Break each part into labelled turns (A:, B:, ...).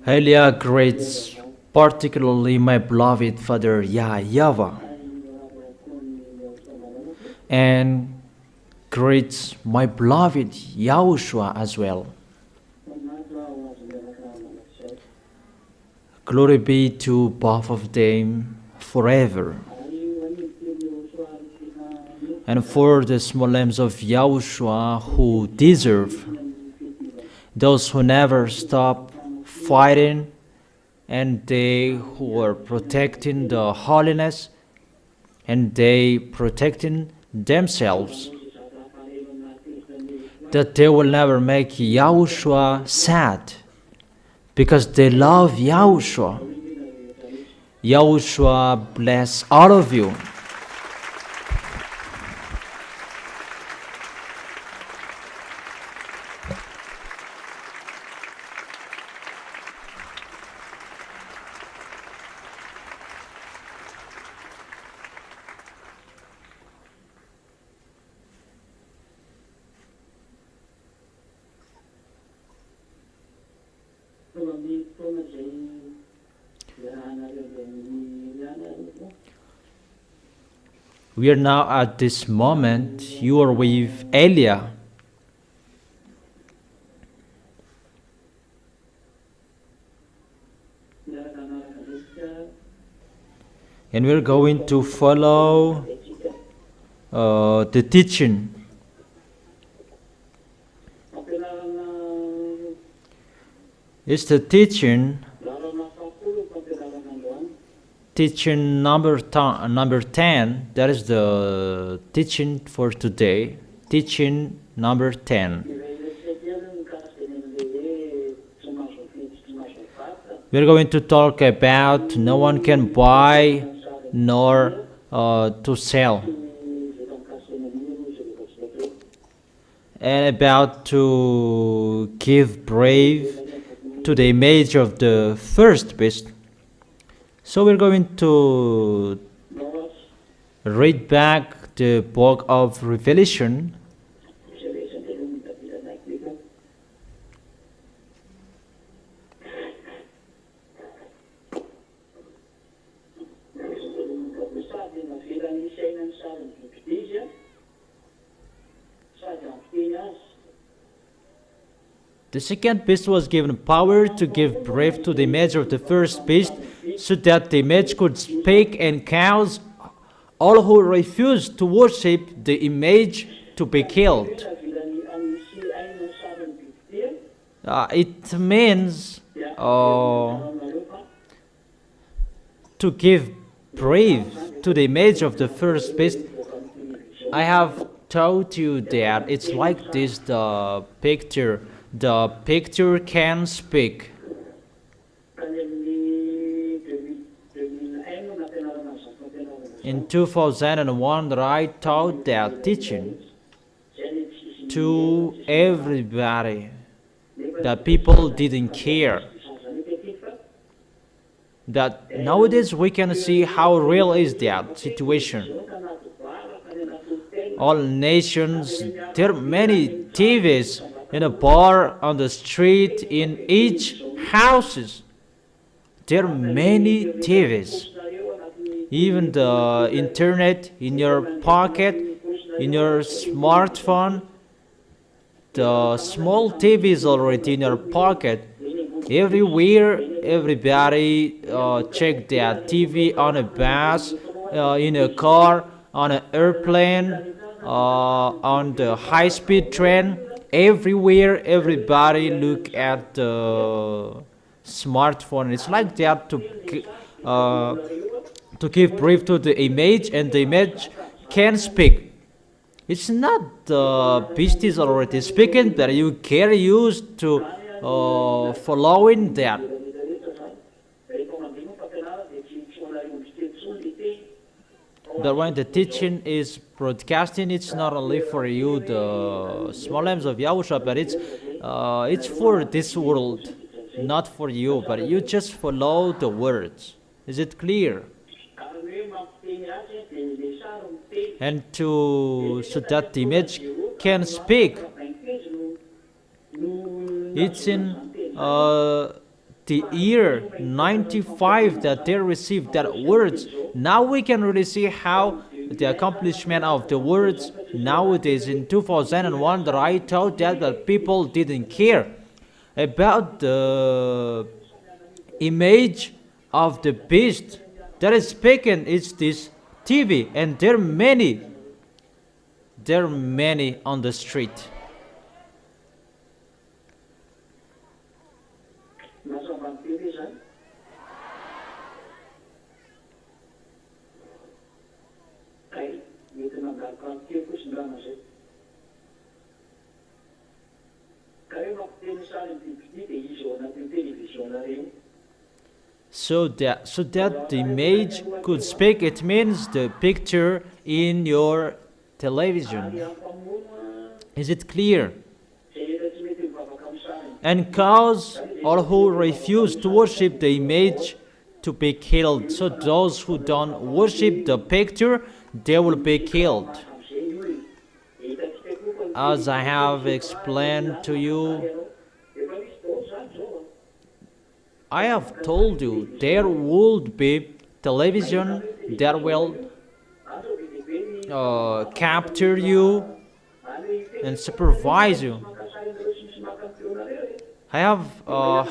A: Elia greets particularly my beloved father YAHVAH, and greets my beloved YAHOSHUA as well. Glory be to both of them forever. And for the small lambs of YAHOSHUA who deserve, those who never stop fighting, and they who are protecting the holiness, and they protecting themselves, that they will never make YAHOSHUA sad, because they love YAHOSHUA. YAHOSHUA bless all of you. We are now at this moment, you are with Elia. And we're going to follow the teaching. It's the teaching number 10. That is the teaching for today. Teaching number 10. We're going to talk about no one can buy nor to sell, and about to give brave to the image of the first beast. So we're going to read back the book of Revelation. The second beast was given power to give breath to the image of the first beast, so that the image could speak and cause all who refused to worship the image to be killed. It means to give breath to the image of the first beast. I have told you that it's like this, the picture. The picture can speak. In 2001, I taught that teaching to everybody, that people didn't care. That nowadays we can see how real is that situation. All nations, there are many TVs in a bar, on the street, in each houses. There are many TVs. Even the internet in your pocket, in your smartphone, the small TV is already in your pocket. Everywhere, everybody check their TV on a bus, in a car, on an airplane, on the high-speed train. Everywhere, everybody look at the smartphone. It's like that to give breath to the image, and the image can speak. It's not the beast is already speaking, but you get used to following that. But when the teaching is broadcasting, it's not only for you, the small lambs of YAHOSHUA, but it's for this world, not for you, but you just follow the words. Is it clear? And so that the image can speak. It's in uh, the year 95 that they received that words. Now we can really see how the accomplishment of the words nowadays in 2001 that I thought that people didn't care about the image of the beast that is speaking is this TV, and there are many on the street. So that the image could speak, it means the picture in your television. Is it clear? And cause all who refuse to worship the image to be killed. So those who don't worship the picture, they will be killed. As I have explained to you, I have told you there would be television that will capture you and supervise you. I have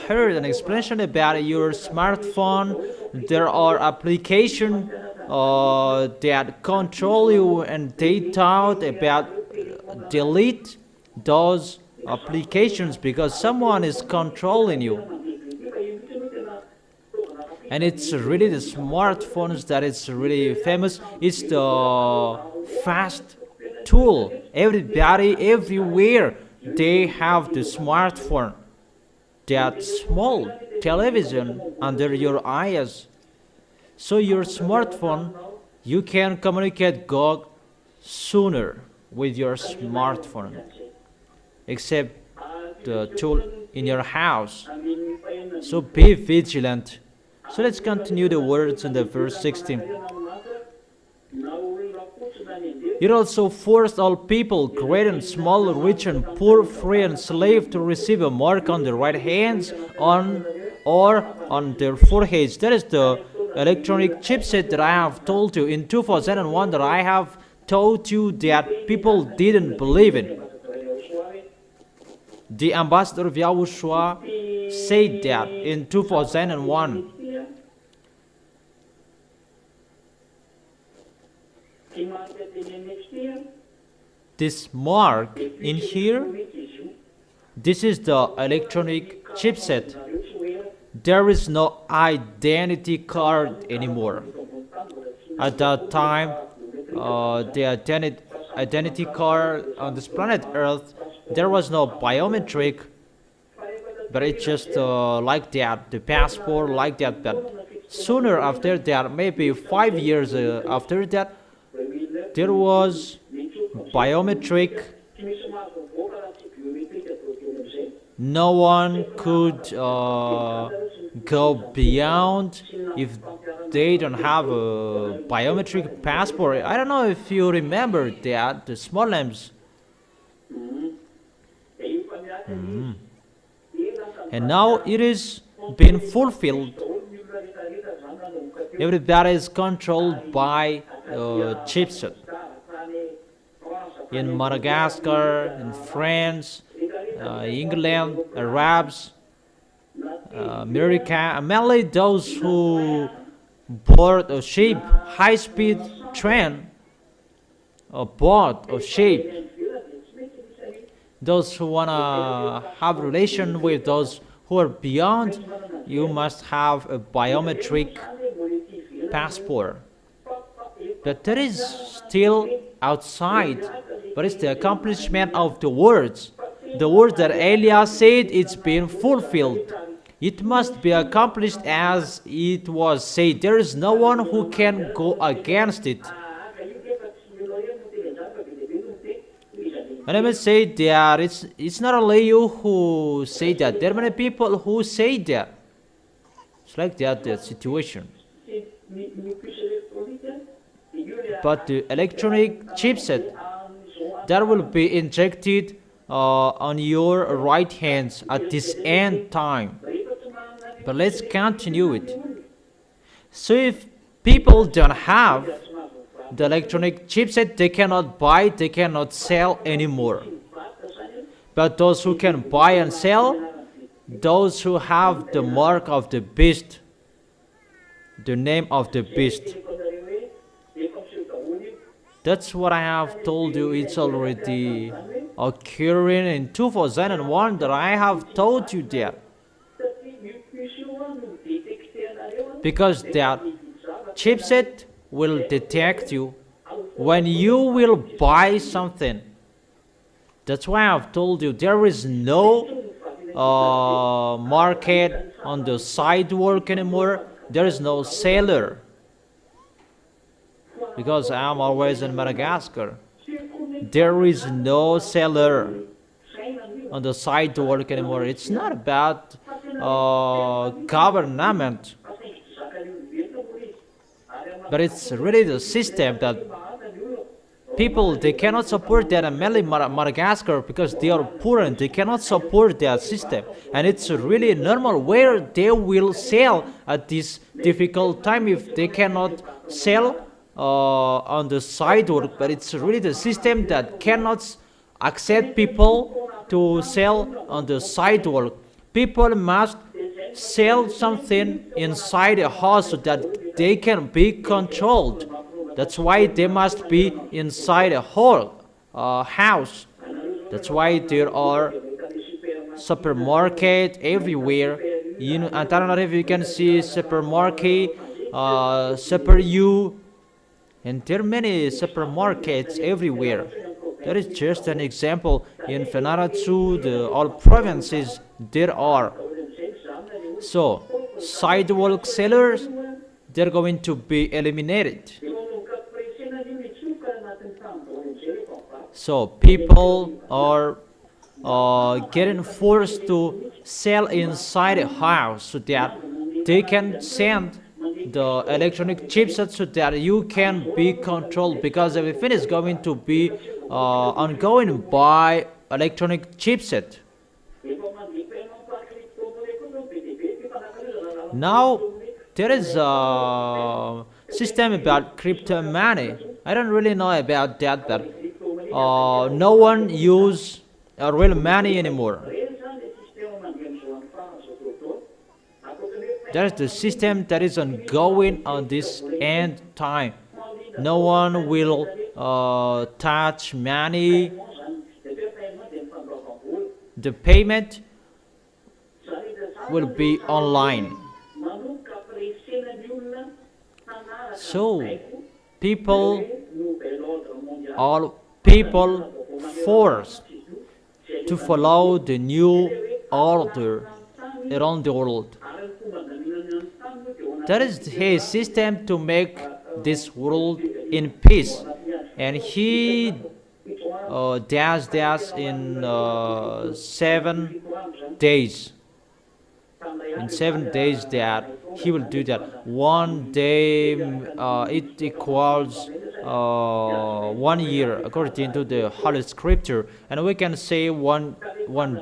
A: heard an explanation about your smartphone. There are applications that control you, and they thought about delete those applications because someone is controlling you. And it's really the smartphones that is really famous. It's the fast tool. Everybody, everywhere, they have the smartphone. That small television under your eyes. So your smartphone, you can communicate God sooner with your smartphone, except the tool in your house. So be vigilant. So let's continue the words in the verse 16. It also forced all people, great and small, rich and poor, free and slave, to receive a mark on their right hands or on their foreheads. That is the electronic chipset that I have told you in 2001 that I have told you that people didn't believe in. The ambassador of YAHOSHUA said that in 2001. This mark in here, this is the electronic chipset. There is no identity card anymore. At that time, the identity card on this planet Earth, there was no biometric, but it's just like that, the passport like that. But sooner after that, maybe 5 years after that, there was biometric. No one could go beyond if they don't have a biometric passport. I don't know if you remember that, the small lamps. And now it is being fulfilled. Everybody is controlled by chipset. In Madagascar, in France, England, Arabs, America, mainly those who board a ship, high-speed train, or boat or ship. Those who wanna have relation with those who are beyond, you must have a biometric passport. But that is still outside. But it's the accomplishment of the words. The words that Elias said, it's been fulfilled. It must be accomplished as it was said. There is no one who can go against it. And I must say that it's not only you who say that. There are many people who say that. It's like that situation. But the electronic chipset that will be injected on your right hands at this end time. But let's continue it. So if people don't have the electronic chipset, they cannot buy, they cannot sell anymore. But those who can buy and sell, those who have the mark of the beast, the name of the beast. That's what I have told you. It's already occurring in 2001 that I have told you that. Because that chipset will detect you when you will buy something. That's why I've told you there is no market on the sidewalk anymore. There is no seller. Because I'm always in Madagascar. There is no seller on the sidewalk anymore. It's not about government, but it's really the system that people, they cannot support that, and mainly Madagascar, because they are poor and they cannot support that system. And it's really normal where they will sell at this difficult time if they cannot sell on the sidewalk. But it's really the system that cannot accept people to sell on the sidewalk. People must sell something inside a house so that they can be controlled. That's why they must be inside a whole house. That's why there are supermarket everywhere. You know, I don't know if you can see supermarket, Super U, and there are many supermarkets everywhere. That is just an example. In Vanuatu, all provinces, there are. So, sidewalk sellers, they're going to be eliminated. So, people are getting forced to sell inside a house so that they can send the electronic chipset so that you can be controlled, because everything is going to be ongoing by electronic chipset. Now there is a system about crypto money. I don't really know about that, but no one use real money anymore. That's the system that is ongoing on this end time. No one will touch money. The payment will be online. So all people forced to follow the new order around the world. That is his system to make this world in peace, and he does that in 7 days. In 7 days that he will do that. One day it equals 1 year according to the Holy Scripture, and we can say one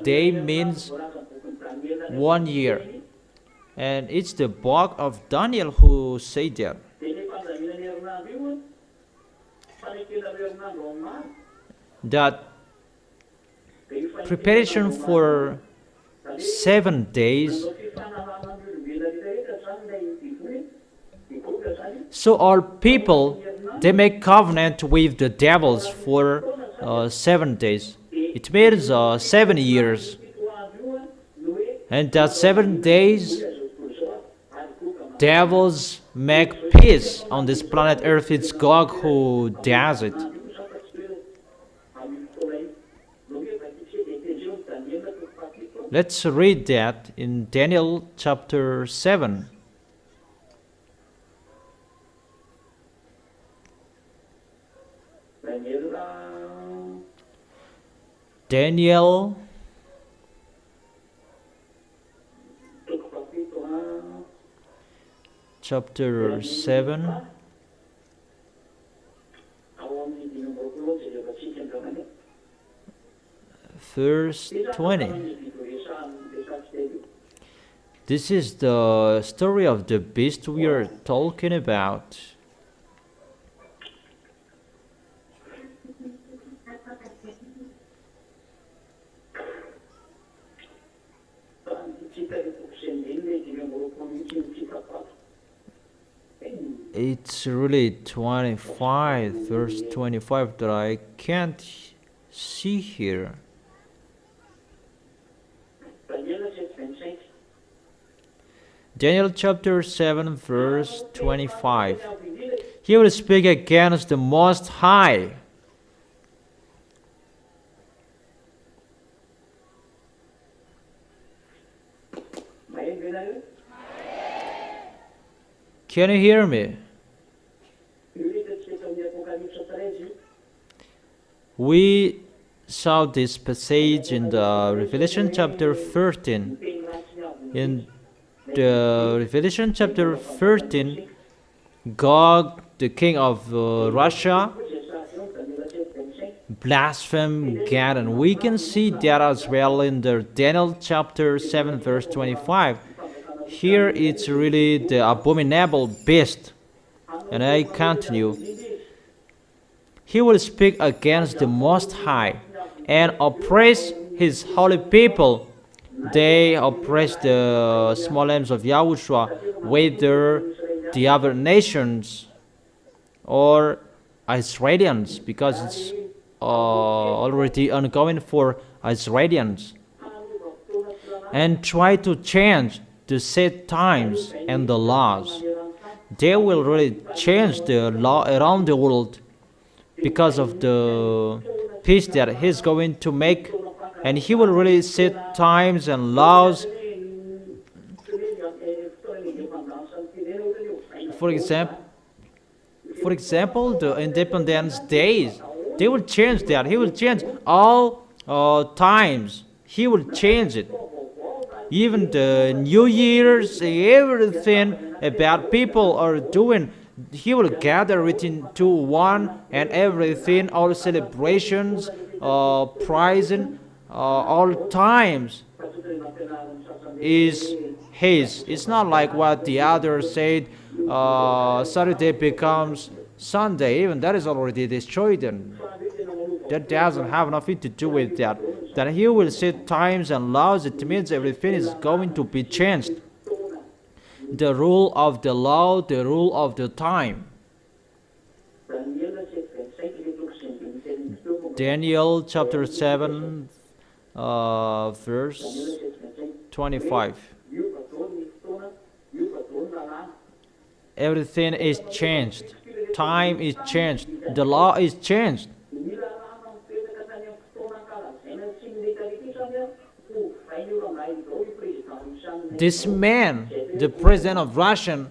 A: day means 1 year. And it's the book of Daniel who say that. That preparation for 7 days. So all people, they make covenant with the devils for 7 days. It means 7 years. And that 7 days, devils make peace on this planet Earth. It's God who does it. Let's read that in Daniel chapter 7. Daniel chapter 7, verse 20. This is the story of the beast we are talking about. It's really 25, verse 25 that I can't see here. Daniel chapter 7, verse 25. He will speak against the Most High. Can you hear me? We saw this passage in the Revelation chapter 13. In the Revelation chapter 13, Gog, the king of Russia, blasphemed God, and we can see that as well in the Daniel chapter 7, verse 25. Here it's really the abominable beast. And I continue. He will speak against the Most High and oppress his holy people. They oppress the small lambs of Yahushua, whether the other nations or Israelians, because it's already ongoing for Israelians, and try to change the set times and the laws. They will really change the law around the world because of the peace that he's going to make, and he will really set times and laws. For example, the Independence Days, they will change that. He will change all times. He will change it. Even the New Year's, everything about people are doing, he will gather it into one, and everything, all celebrations, prizing, all times is his. It's not like what the others said, Saturday becomes Sunday. Even that is already destroyed, and that doesn't have nothing to do with that. That he will set times and laws, it means everything is going to be changed. The rule of the law, the rule of the time. Daniel chapter 7, verse 25. Everything is changed. Time is changed. The law is changed. This man, the president of Russia,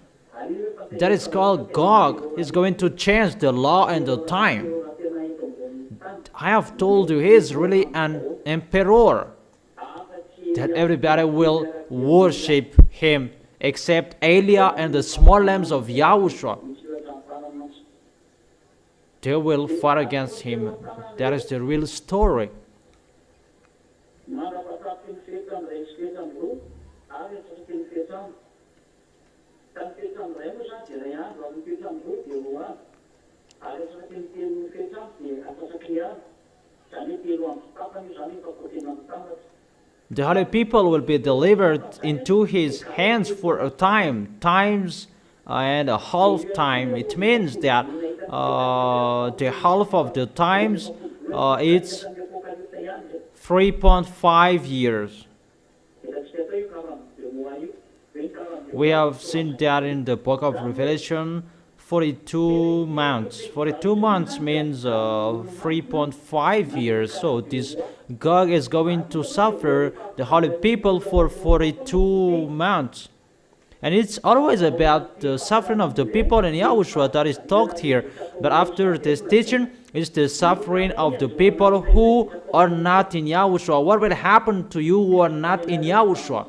A: that is called Gog, is going to change the law and the time. I have told you he is really an emperor, that everybody will worship him except Elia and the small lambs of Yahushua. They will fight against him. That is the real story. The holy people will be delivered into his hands for a time, times and a half time. It means that the half of the times it's 3.5 years. We have seen that in the book of Revelation, 42 months. 42 months means 3.5 years. So this Gog is going to suffer the holy people for 42 months. And it's always about the suffering of the people in Yahushua that is talked here. But after this teaching, it's the suffering of the people who are not in Yahushua. What will happen to you who are not in Yahushua?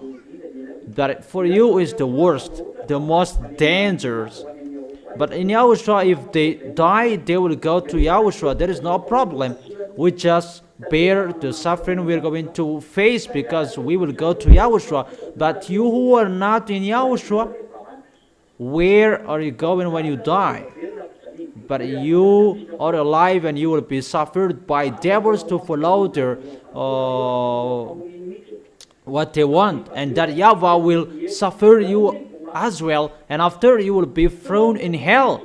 A: That for you is the worst, the most dangerous. But in Yahushua, if they die, they will go to Yahushua. There is no problem. We just bear the suffering we're going to face, because we will go to Yahushua. But you who are not in Yahushua, where are you going when you die? But you are alive, and you will be suffered by devils to follow their what they want, and that YAHVAH will suffer you as well, and after you will be thrown in hell.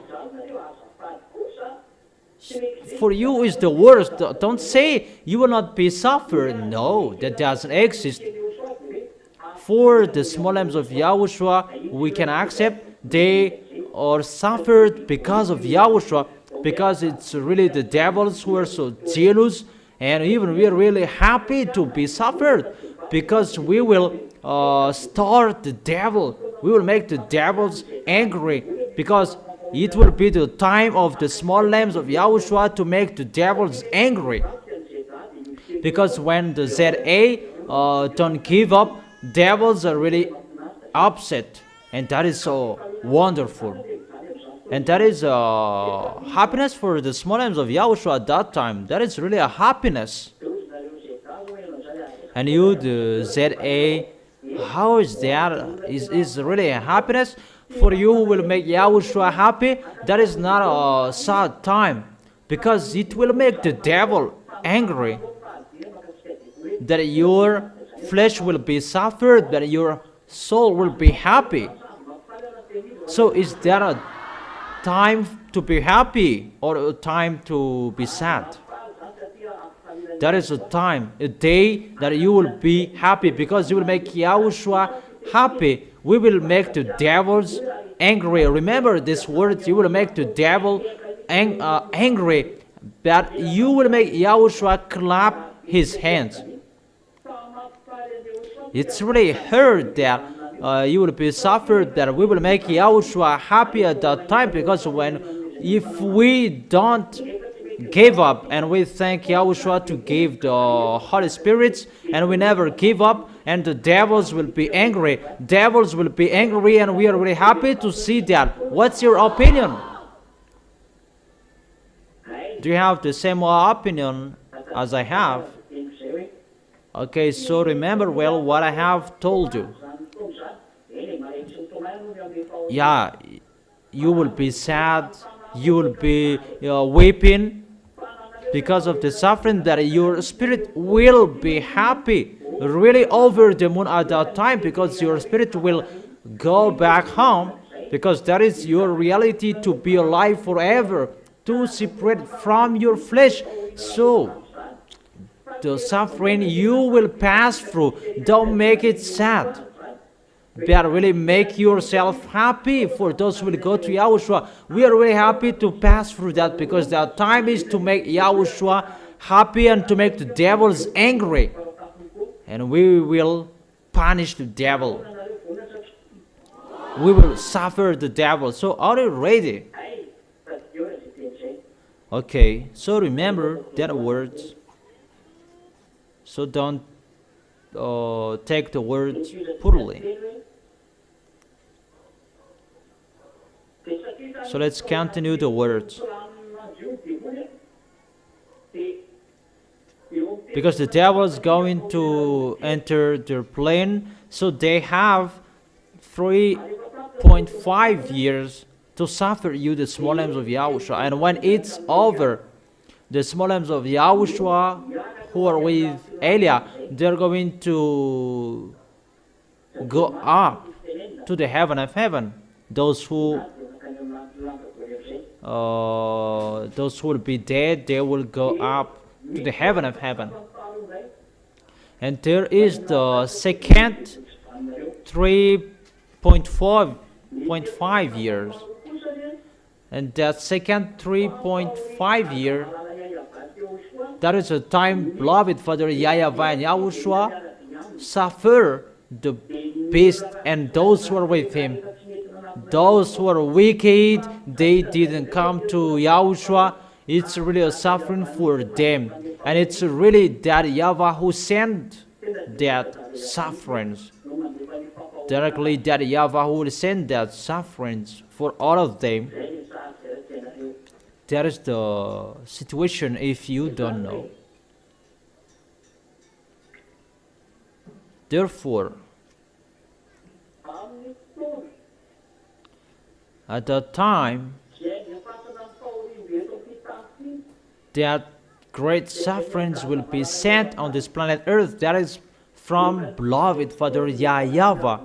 A: For you is the worst. Don't say you will not be suffered. No, that doesn't exist. For the small lambs of Yahushua, we can accept they are suffered because of Yahushua, because it's really the devils who are so jealous, and even we are really happy to be suffered, because we will start the devil. We will make the devils angry, because it will be the time of the small lambs of Yahushua to make the devils angry. Because when the ZA don't give up, devils are really upset, and that is so wonderful. And that is happiness for the small lambs of Yahushua at that time. That is really a happiness. And you, the ZA, how is that? Is really a happiness? For you who will make Yahushua happy, that is not a sad time, because it will make the devil angry. That your flesh will be suffered, that your soul will be happy. So is that a time to be happy or a time to be sad? That is a time, a day that you will be happy, because you will make Yahushua happy. We will make the devils angry. Remember this word, you will make the devil angry, but you will make Yahushua clap his hands. It's really hurt that you will be suffered, that we will make Yahushua happy at that time, because if we don't give up, and we thank Yahushua to give the Holy Spirits, and we never give up, and the devils will be angry. Devils will be angry, and we are really happy to see that. What's your opinion? Do you have the same opinion as I have? Okay, so remember well what I have told you. Yeah, you will be sad, you will be weeping because of the suffering, that your spirit will be happy, really over the moon at that time, because your spirit will go back home, because that is your reality, to be alive forever, to separate from your flesh. So the suffering you will pass through, don't make it sad, but really make yourself happy. For those who will go to Yahushua, we are really happy to pass through that, because that time is to make Yahushua happy and to make the devils angry, and we will punish the devil. We will suffer the devil. So are you ready? Okay, so remember that words. So don't take the words poorly. So let's continue the words. Because the devil is going to enter their plane, so they have 3.5 years to suffer you, the small lambs of Yahushua. And when it's over, the small lambs of Yahushua who are with Elia, they're going to go up to the heaven of heaven. Those who will be dead, they will go up to the heaven of heaven. And there is the second 3.5 years. And that second 3.5 year, that is a time, beloved Father YAHVAH and Yahushua suffer the beast and those who are with him. Those who are wicked, they didn't come to Yahushua. It's really a suffering for them. And it's really that YAHVAH who sent that sufferings. Directly that YAHVAH who will send that sufferings for all of them. That is the situation if you don't know. Therefore, at that time, that great sufferings will be sent on this planet Earth. That is from beloved Father YAHVAH.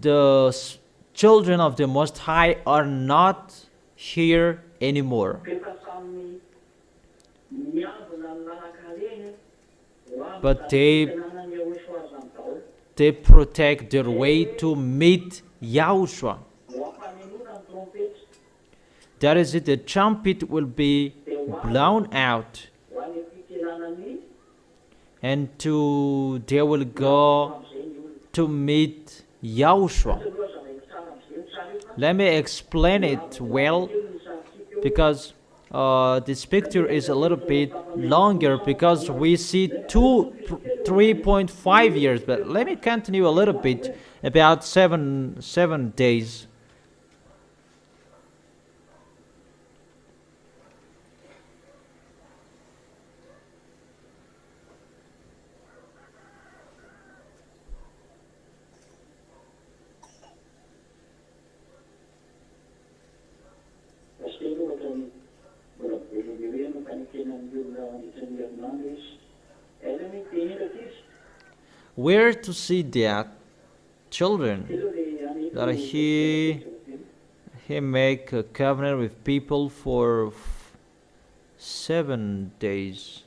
A: The children of the Most High are not here anymore, but they protect their way to meet Yahushua. That is it, the trumpet will be blown out, and they will go to meet Yahushua. Let me explain it well, because this picture is a little bit longer, because we see 3.5 years. But let me continue a little bit about seven days. Where to see that children that he make a covenant with people for 7 days.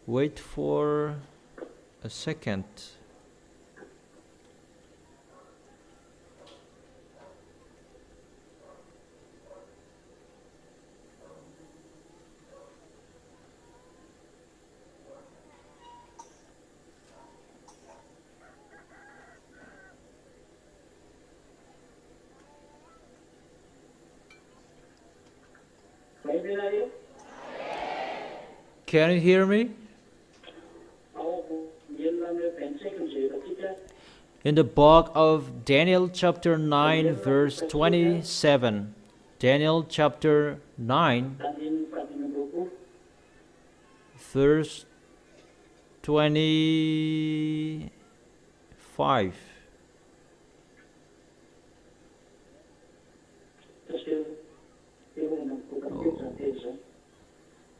A: Wait for a second. Can you hear me? In the book of Daniel chapter 9 verse 27. Daniel chapter 9 verse 25.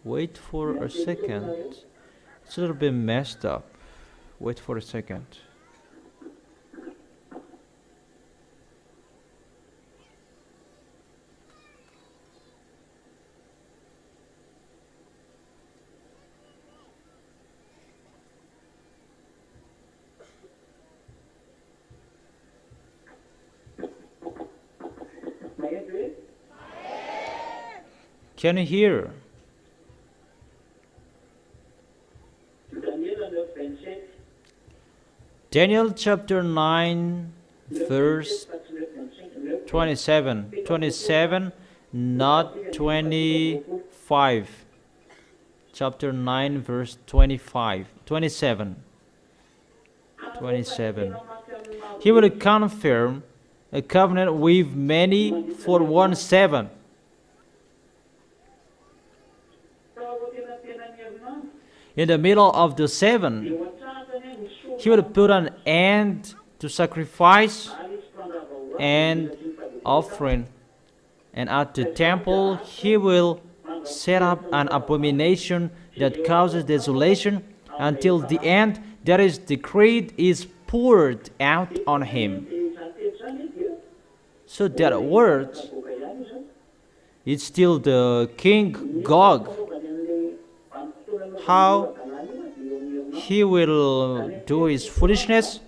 A: Wait for a second. It's a little bit messed up. Wait for a second. Can you hear? Daniel chapter 9 verse 27. 27, not 25. Chapter 9 verse 25. 27. 27. He will confirm a covenant with many for 1/7. In the middle of the 7, he will put an end to sacrifice and offering. And at the temple, he will set up an abomination that causes desolation until the end that is decreed is poured out on him. So that word, it's still the King Gog. How he will do his foolishness?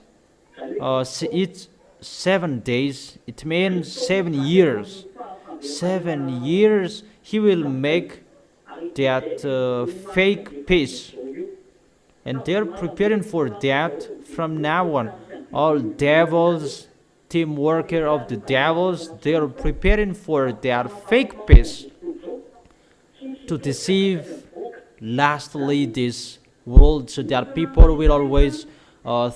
A: It's 7 days. It means 7 years. 7 years he will make that fake peace. And they're preparing for that from now on. All devils, team worker of the devils, they're preparing for that fake peace to deceive lastly this world, so that people will always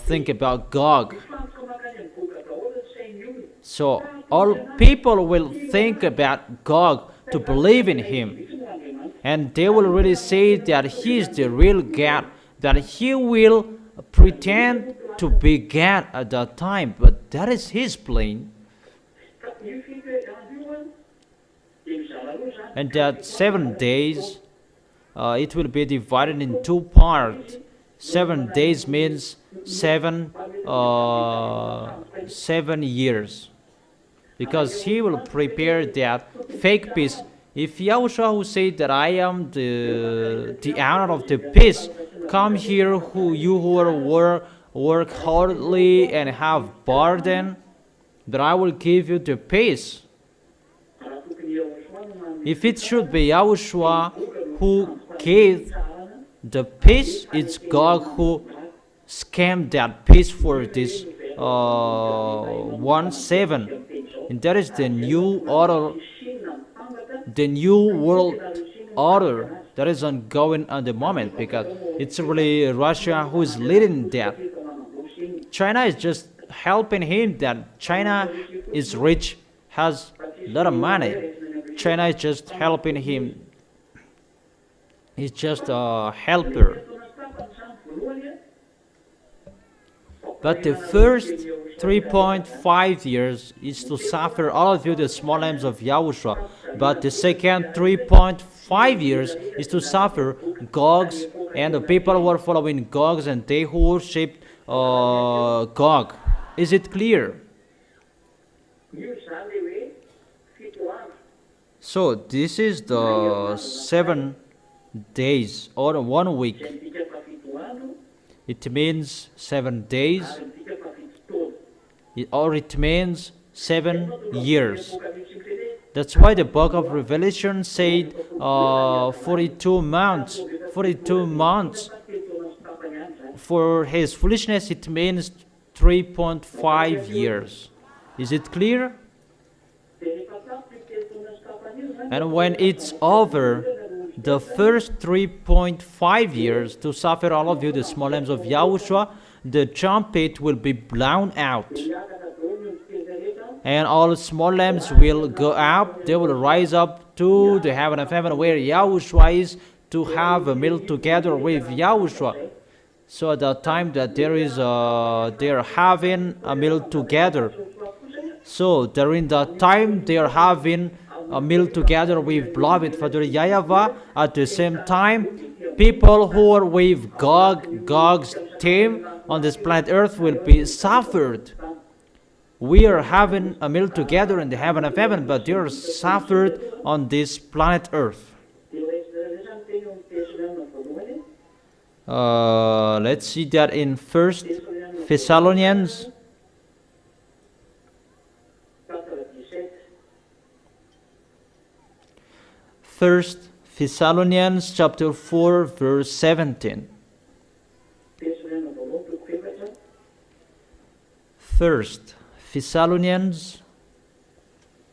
A: think about Gog. So all people will think about Gog to believe in him. And they will really say that he is the real God, that he will pretend to be God at that time. But that is his plan. And that 7 days, it will be divided in 2 parts. 7 days means 7 years, because he will prepare that fake peace. If Yahushua, who said that I am the owner of the peace, come here, you who work hardly and have burden, that I will give you the peace. If it should be Yahushua who gave the peace, it's God who scammed that peace for this 1/7. And that is the new order, the new world order that is ongoing at the moment, because it's really Russia who is leading that. China is just helping him, that China is rich, has a lot of money. China is just helping him. He's just a helper. But the first 3.5 years is to suffer all of you, the small lambs of Yahushua. But the second 3.5 years is to suffer Gogs and the people who are following Gogs and they who worship Gog. Is it clear? So this is the 7 days or 1 week. It means 7 days, or it means 7 years. That's why the book of Revelation said 42 months. 42 months. For his foolishness, it means 3.5 years. Is it clear? And when it's over, the first 3.5 years to suffer all of you, the small lambs of Yahushua, the trumpet will be blown out. And all small lambs will go up. They will rise up to the heaven of heaven where Yahushua is, to have a meal together with Yahushua. So at that time that they're having a meal together. So during that time they are having a meal together with beloved Father YAHVAH. At the same time, people who are with Gog's team on this planet Earth will be suffered. We are having a meal together in the heaven of heaven, but they are suffered on this planet Earth. Let's see that in 1 Thessalonians. 1 Thessalonians chapter 4 verse 17. 1 Thessalonians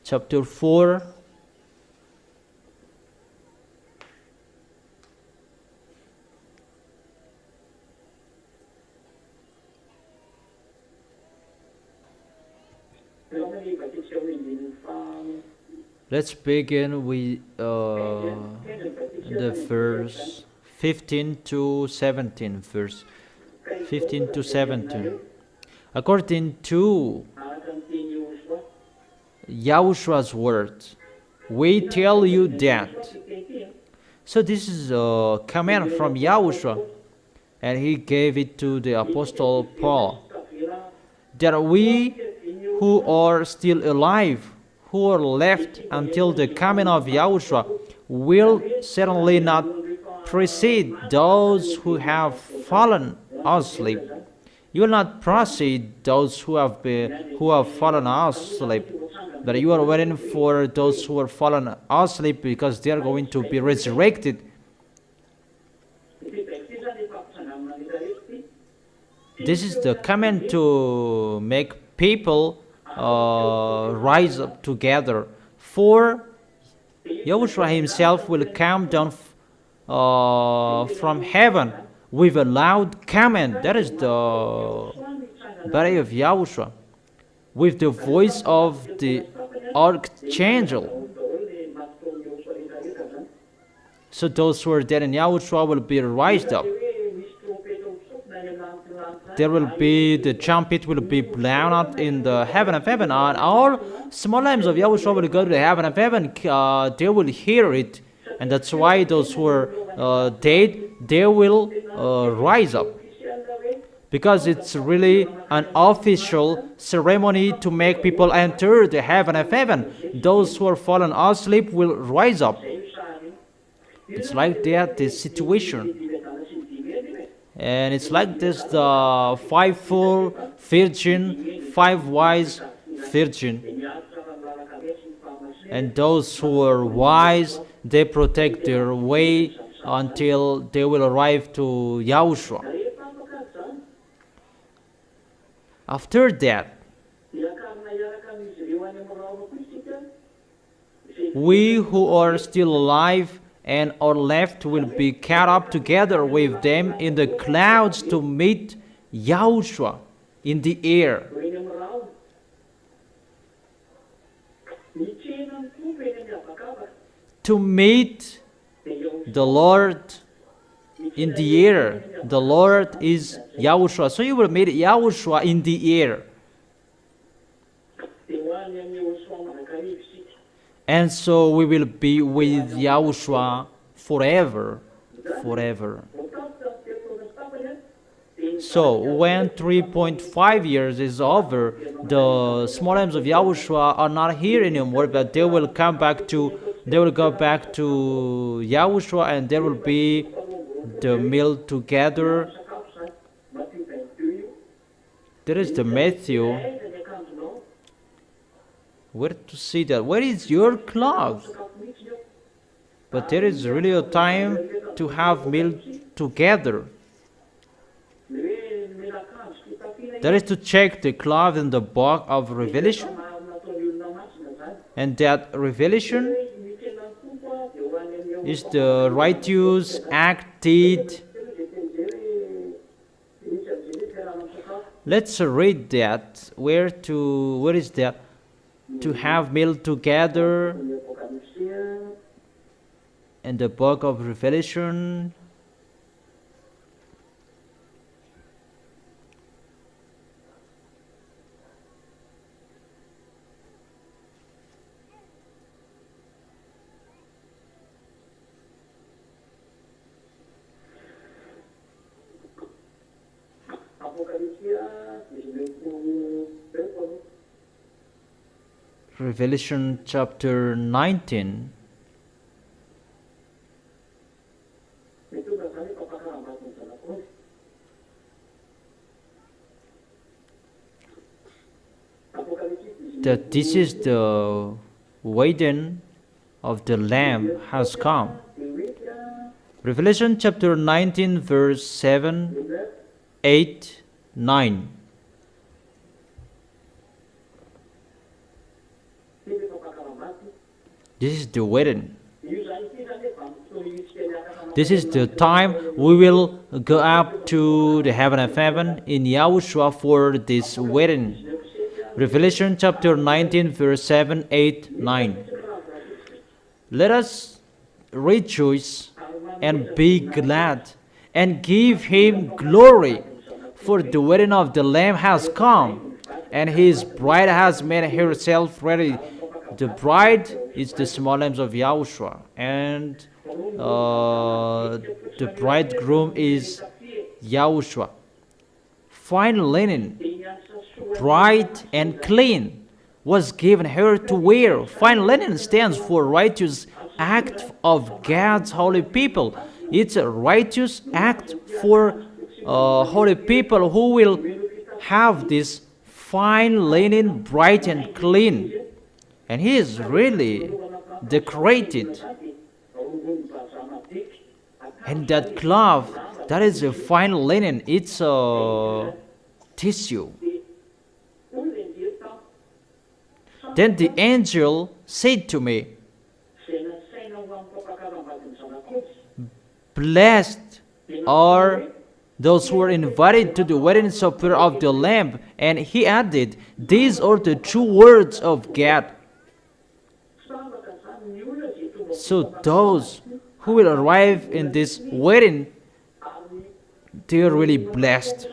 A: chapter 4 Let's begin with the verse 15 to 17. Verse 15 to 17. According to Yahushua's words, we tell you that. So this is a command from Yahushua, and he gave it to the Apostle Paul, that we who are still alive, who are left until the coming of Yahushua, will certainly not precede those who have fallen asleep. You will not precede those who have fallen asleep, but you are waiting for those who are fallen asleep, because they are going to be resurrected. This is the command to make people rise up together. For Yahushua himself will come down from heaven with a loud command. That is the body of Yahushua. With the voice of the archangel. So those who are dead in Yahushua will be raised up. There will be, the trumpet will be blown out in the heaven of heaven, and all small lambs of Yahushua will go to the heaven of heaven. They will hear it, and that's why those who are dead, they will rise up. Because it's really an official ceremony to make people enter the heaven of heaven. Those who are fallen asleep will rise up. It's like that, this situation. And it's like this, the five-fold virgin, five wise virgin. And those who are wise, they protect their way until they will arrive to Yahushua. After that, we who are still alive and are left will be caught up together with them in the clouds to meet Yahushua in the air. To meet the Lord in the air. The Lord is Yahushua. So you will meet Yahushua in the air. And so we will be with Yahushua forever, forever. So when 3.5 years is over, the small lambs of Yahushua are not here anymore, but they will come back to, they will go back to Yahushua, and there will be the meal together. There is the Matthew. Where to see that? Where is your cloth? But there is really a time to have meal together. That is to check the cloth in the book of Revelation. And that Revelation is the righteous act deed. Let's read that. Where is that? To have meal together in the book of Revelation. Revelation chapter 19. That this is the wedding of the Lamb has come. Revelation chapter 19 verse 7, 8, 9. This is the wedding. This is the time we will go up to the heaven of heaven in Yahushua for this wedding. Revelation chapter 19 verse 7, 8, 9. Let us rejoice and be glad and give him glory, for the wedding of the Lamb has come, and his bride has made herself ready. The bride is the small lambs of Yahushua, and the bridegroom is Yahushua. Fine linen, bright and clean, was given her to wear. Fine linen stands for righteous act of God's holy people. It's a righteous act for holy people who will have this fine linen, bright and clean. And he is really decorated. And that cloth, that is a fine linen. It's a tissue. Then the angel said to me, "Blessed are those who were invited to the wedding supper of the Lamb. And he added, these are the true words of God. So those who will arrive in this wedding, they are really blessed.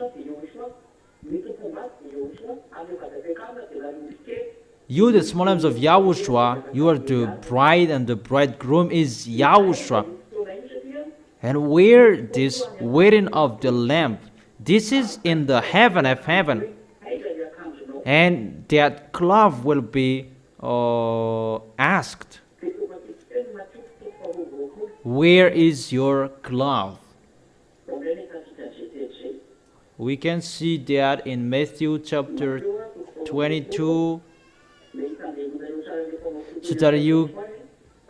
A: You, the small lambs of Yahushua, you are the bride, and the bridegroom is Yahushua. And where this wedding of the Lamb, this is in the heaven of heaven. And that cloth will be asked, where is your cloth? We can see that in Matthew chapter 22, so that you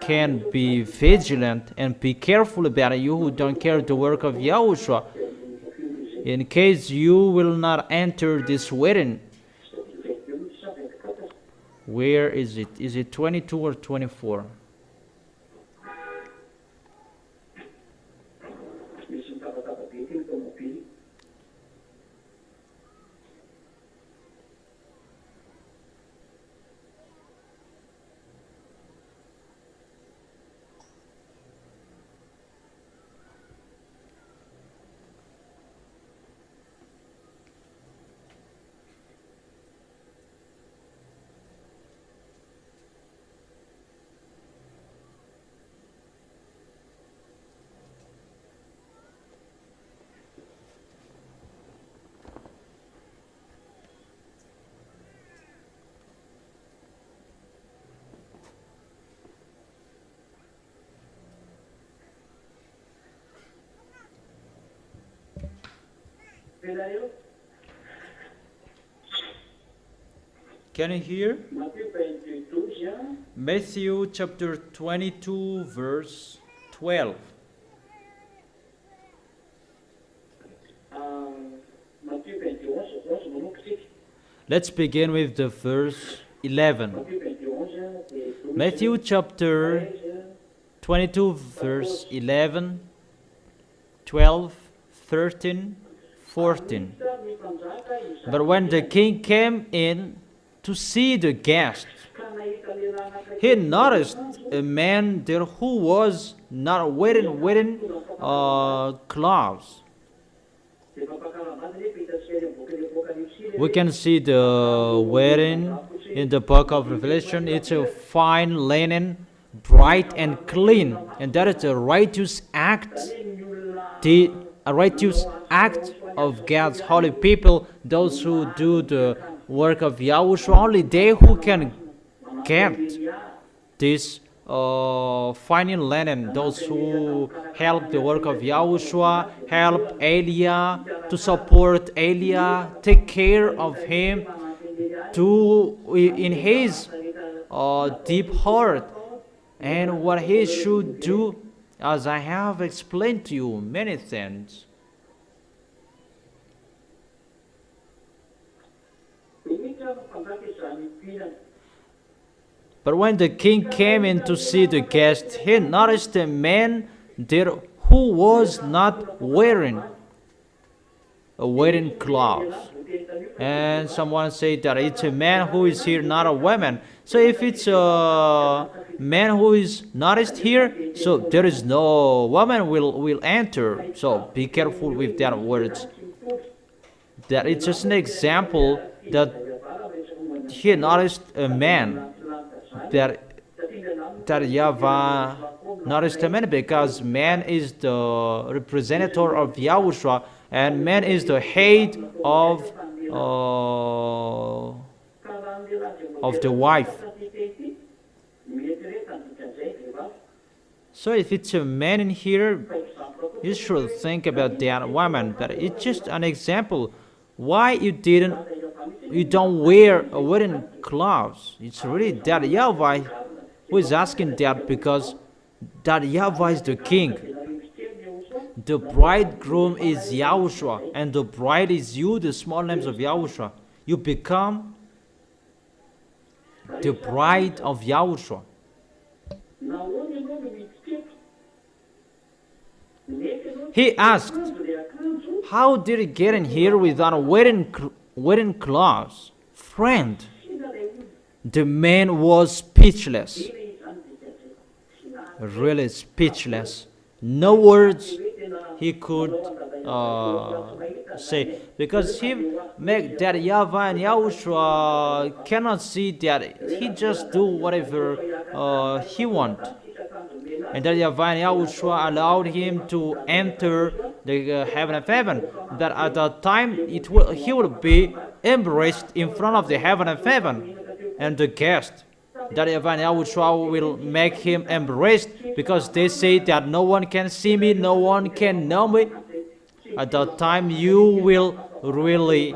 A: can be vigilant and be careful about you who don't carry the work of Yahushua, in case you will not enter this wedding. Where is it? Is it 22 or 24? Can you hear? Matthew chapter 22 verse 12. Let's begin with the verse 11. Matthew chapter 22 verse 11, 12, 13, 14. But when the king came in to see the guest, he noticed a man there who was not wearing clothes. We can see the wedding in the book of Revelation. It's a fine linen, bright and clean, and that is a righteous act, a righteous act of God's holy people, those who do the work of Yahushua. Only they who can get this fine linen, those who help the work of Yahushua, help Eliah, to support Eliah, take care of him, to in his deep heart, and what he should do, as I have explained to you many things. But when the king came in to see the guest, he noticed a man there who was not wearing a wedding clothes. And someone said that it's a man who is here, not a woman. So if it's a man who is noticed here, so there is no woman will enter. So be careful with that words. That it's just an example that he noticed a man, that YAHVAH noticed a man, because man is the representative of Yahushua, and man is the head of the wife. So if it's a man in here, you should think about that woman. But it's just an example. Why you don't wear a wedding clothes? It's really that YAHVAH who is asking that, because that YAHVAH is the king. The bridegroom is Yahushua, and the bride is you, the small names of Yahushua. You become the bride of Yahushua. He asked, How did he get in here without wearing clothes? Friend, the man was speechless. Really speechless. No words he could say, because he make that YAHVAH and YAHOSHUA cannot see that he just do whatever he want, and that YAHVAH and YAHOSHUA allowed him to enter the heaven of heaven. That at that time he will be embraced in front of the heaven of heaven and the guest. That YAHVAH and YAHOSHUA will make him embraced, because they say that no one can see me, no one can know me. At that time you will really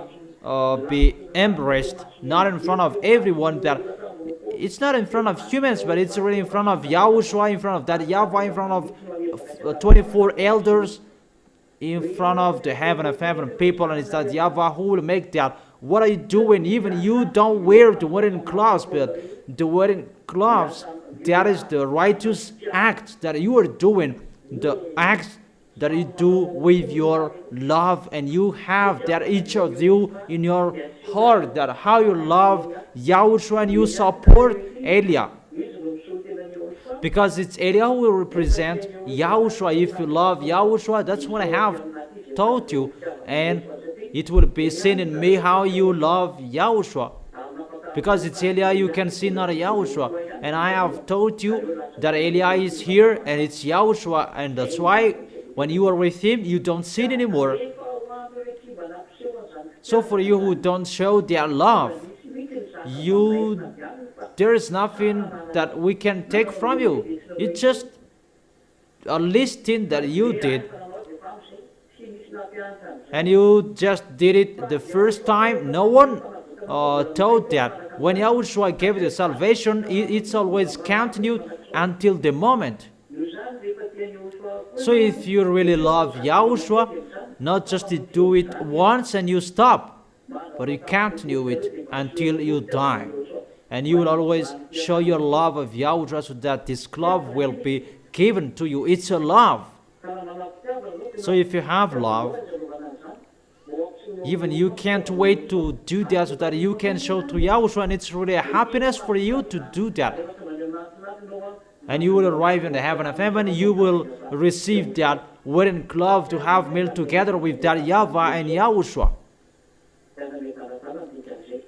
A: be embraced, not in front of everyone. That it's not in front of humans, but it's really in front of YAHOSHUA, in front of that YAHVAH, in front of 24 elders, in front of the heaven of heaven people. And it's that YAHVAH who will make that. What are you doing? Even you don't wear the wedding clothes, but the wedding clothes, that is the righteous act that you are doing, the acts that you do with your love, and you have that each of you in your heart, that how you love YAHOSHUA and you support Eliah, because it's Eliah who will represent YAHOSHUA. If you love YAHOSHUA, that's what I have taught you, and it will be seen in me how you love YAHOSHUA. Because it's Eliah, you can see not YAHOSHUA. And I have taught you that Eliah is here and it's YAHOSHUA, and that's why when you are with him, you don't sin anymore. So for you who don't show their love, there is nothing that we can take from you. It's just a listing that you did, and you just did it the first time. No one taught that. When YAHOSHUA gave the salvation, it's always continued until the moment. So if you really love YAHOSHUA, not just to do it once and you stop, but you continue it until you die. And you will always show your love of YAHOSHUA, so that this love will be given to you. It's a love. So if you have love, even you can't wait to do that, so that you can show to YAHOSHUA, and it's really a happiness for you to do that. And you will arrive in the heaven of heaven. You will receive that wedding cloth to have meal together with that YAHVAH and YAHOSHUA.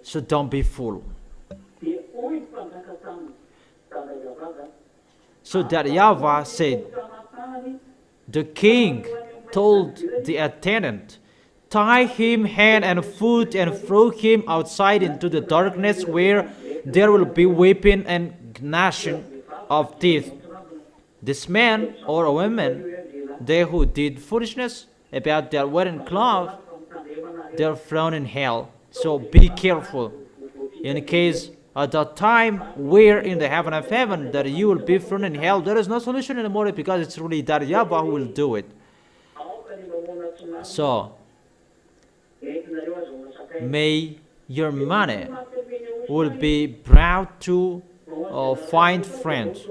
A: So don't be fool. So that YAHVAH said, the king told the attendant, tie him hand and foot and throw him outside into the darkness, where there will be weeping and gnashing of teeth. This man or a woman, they who did foolishness about their wedding cloth, they are thrown in hell. So be careful, in case at that time where in the heaven of heaven that you will be thrown in hell. There is no solution anymore, because it's really that YAHVAH who will do it. So may your money will be brought to find friends.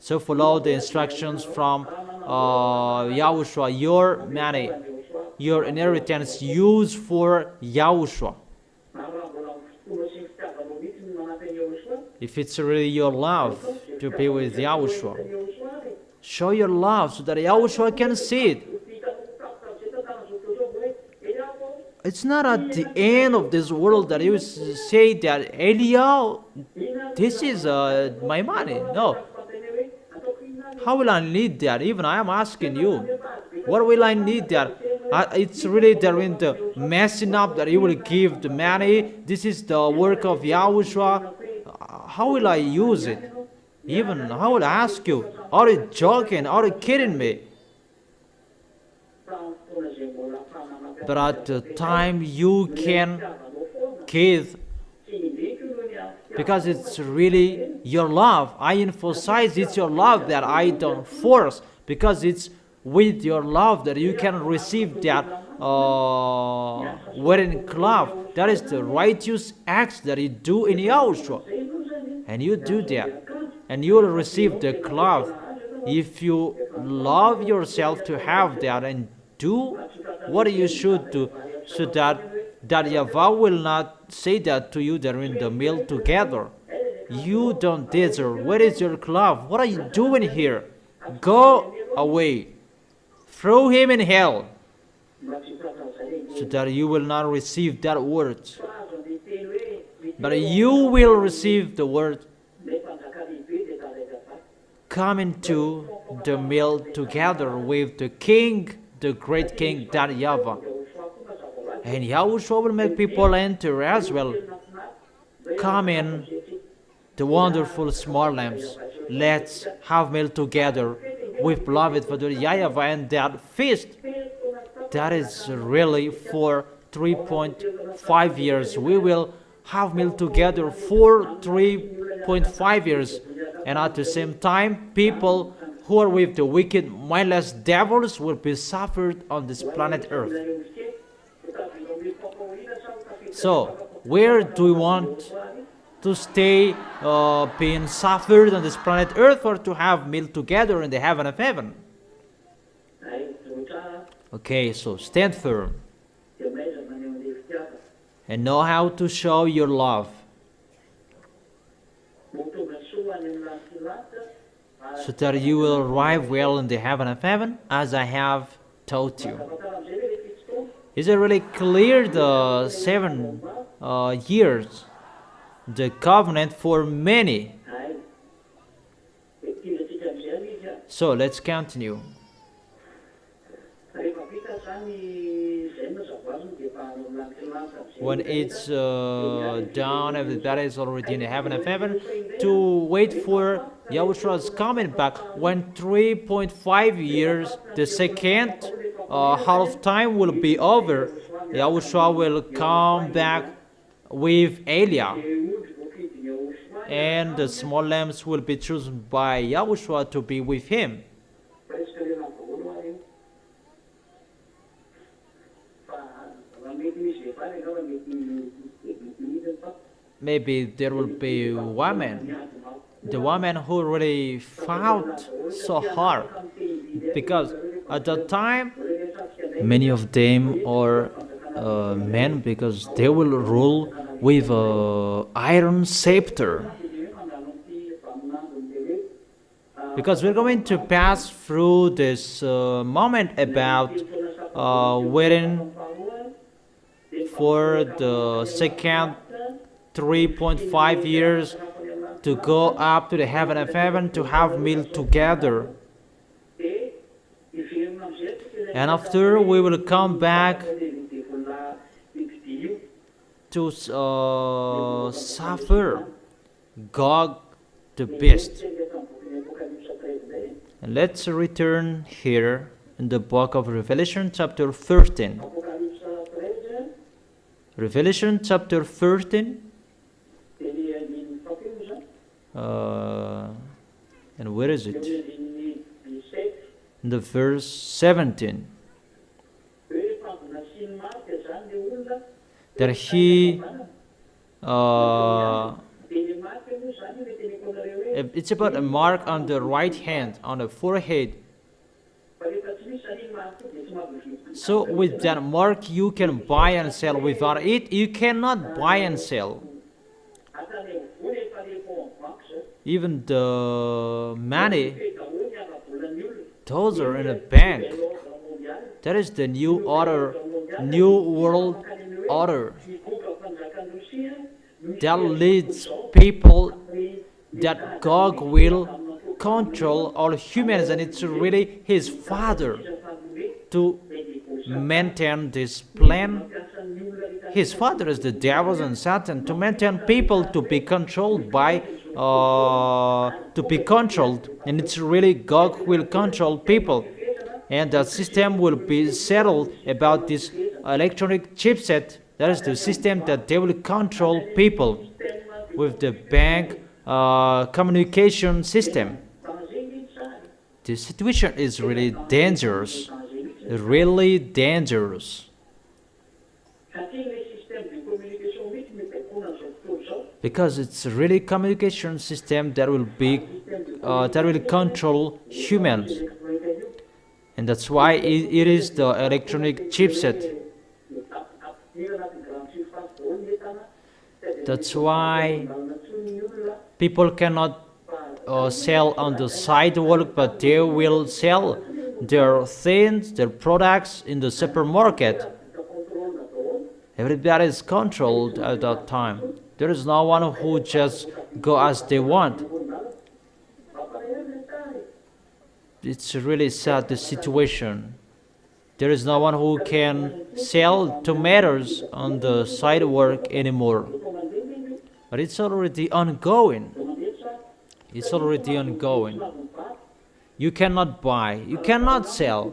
A: So follow the instructions from YAHOSHUA. Your money, your inheritance, use for YAHOSHUA. If it's really your love to be with YAHOSHUA, show your love so that YAHOSHUA can see it. It's not at the end of this world that you say that, Eliah, this is my money. No. How will I need that? Even I am asking you, what will I need that? It's really there in the messing up that you will give the money. This is the work of YAHOSHUA. How will I use it? Even I will ask you, are you joking? Are you kidding me? But at the time you can give, because it's really your love. I emphasize it's your love that I don't force, because it's with your love that you can receive that wedding cloth. That is the righteous acts that you do in YAHOSHUA. And you do that, and you will receive the cloth. If you love yourself to have that and do what you should do, so that YAHVAH will not say that to you during the meal together. You don't deserve. Where is your glove? What are you doing here? Go away. Throw him in hell, so that you will not receive that word. But you will receive the word. Come into the meal together with the king, the great king, that YAHVAH. And Yahushua will make people enter as well. Come in, the wonderful small lambs. Let's have meal together with beloved Father YAHVAH, and that feast, that is really for 3.5 years. We will have meal together for 3.5 years. And at the same time, people who are with the wicked, mindless devils will be suffered on this planet Earth. So, where do we want to stay being suffered on this planet Earth, or to have meal together in the heaven of heaven? Okay, so stand firm and know how to show your love, so that you will arrive well in the heaven of heaven, as I have taught you. Is it really clear, the 7 years, the covenant for many? So let's continue. When it's done, everybody is already in the heaven of heaven, to wait for Yahushua's coming back. When 3.5 years, the second half time will be over, Yahushua will come back with Eliah, and the small lambs will be chosen by Yahushua to be with him. Maybe there will be women, the women who really fought so hard, because at that time many of them are men, because they will rule with an iron scepter. Because we're going to pass through this moment about waiting for the second 3.5 years to go up to the heaven of heaven, to have meal together. And after, we will come back to suffer Gog the beast. And let's return here in the book of Revelation chapter 13. Revelation chapter 13. And where is it? In the verse 17. That he it's about a mark on the right hand, on the forehead. So with that mark you can buy and sell. Without it you cannot buy and sell. Even the money, those are in a bank. That is the new order, new world order, that leads people that God will control all humans, and it's really his father to maintain this plan. His father is the devil and Satan, to maintain people to be controlled by and it's really God will control people, and the system will be settled about this electronic chipset. That is the system that they will control people with the bank communication system. The situation is really dangerous, really dangerous. Because it's really communication system that will be that will control humans, And that's why it is the electronic chipset. That's why people cannot sell on the sidewalk, but they will sell their things, their products in the supermarket. Everybody is controlled at that time. There is no one who just go as they want. It's really sad, the situation. There is no one who can sell tomatoes on the sidewalk anymore. But it's already ongoing. It's already ongoing. You cannot buy, you cannot sell.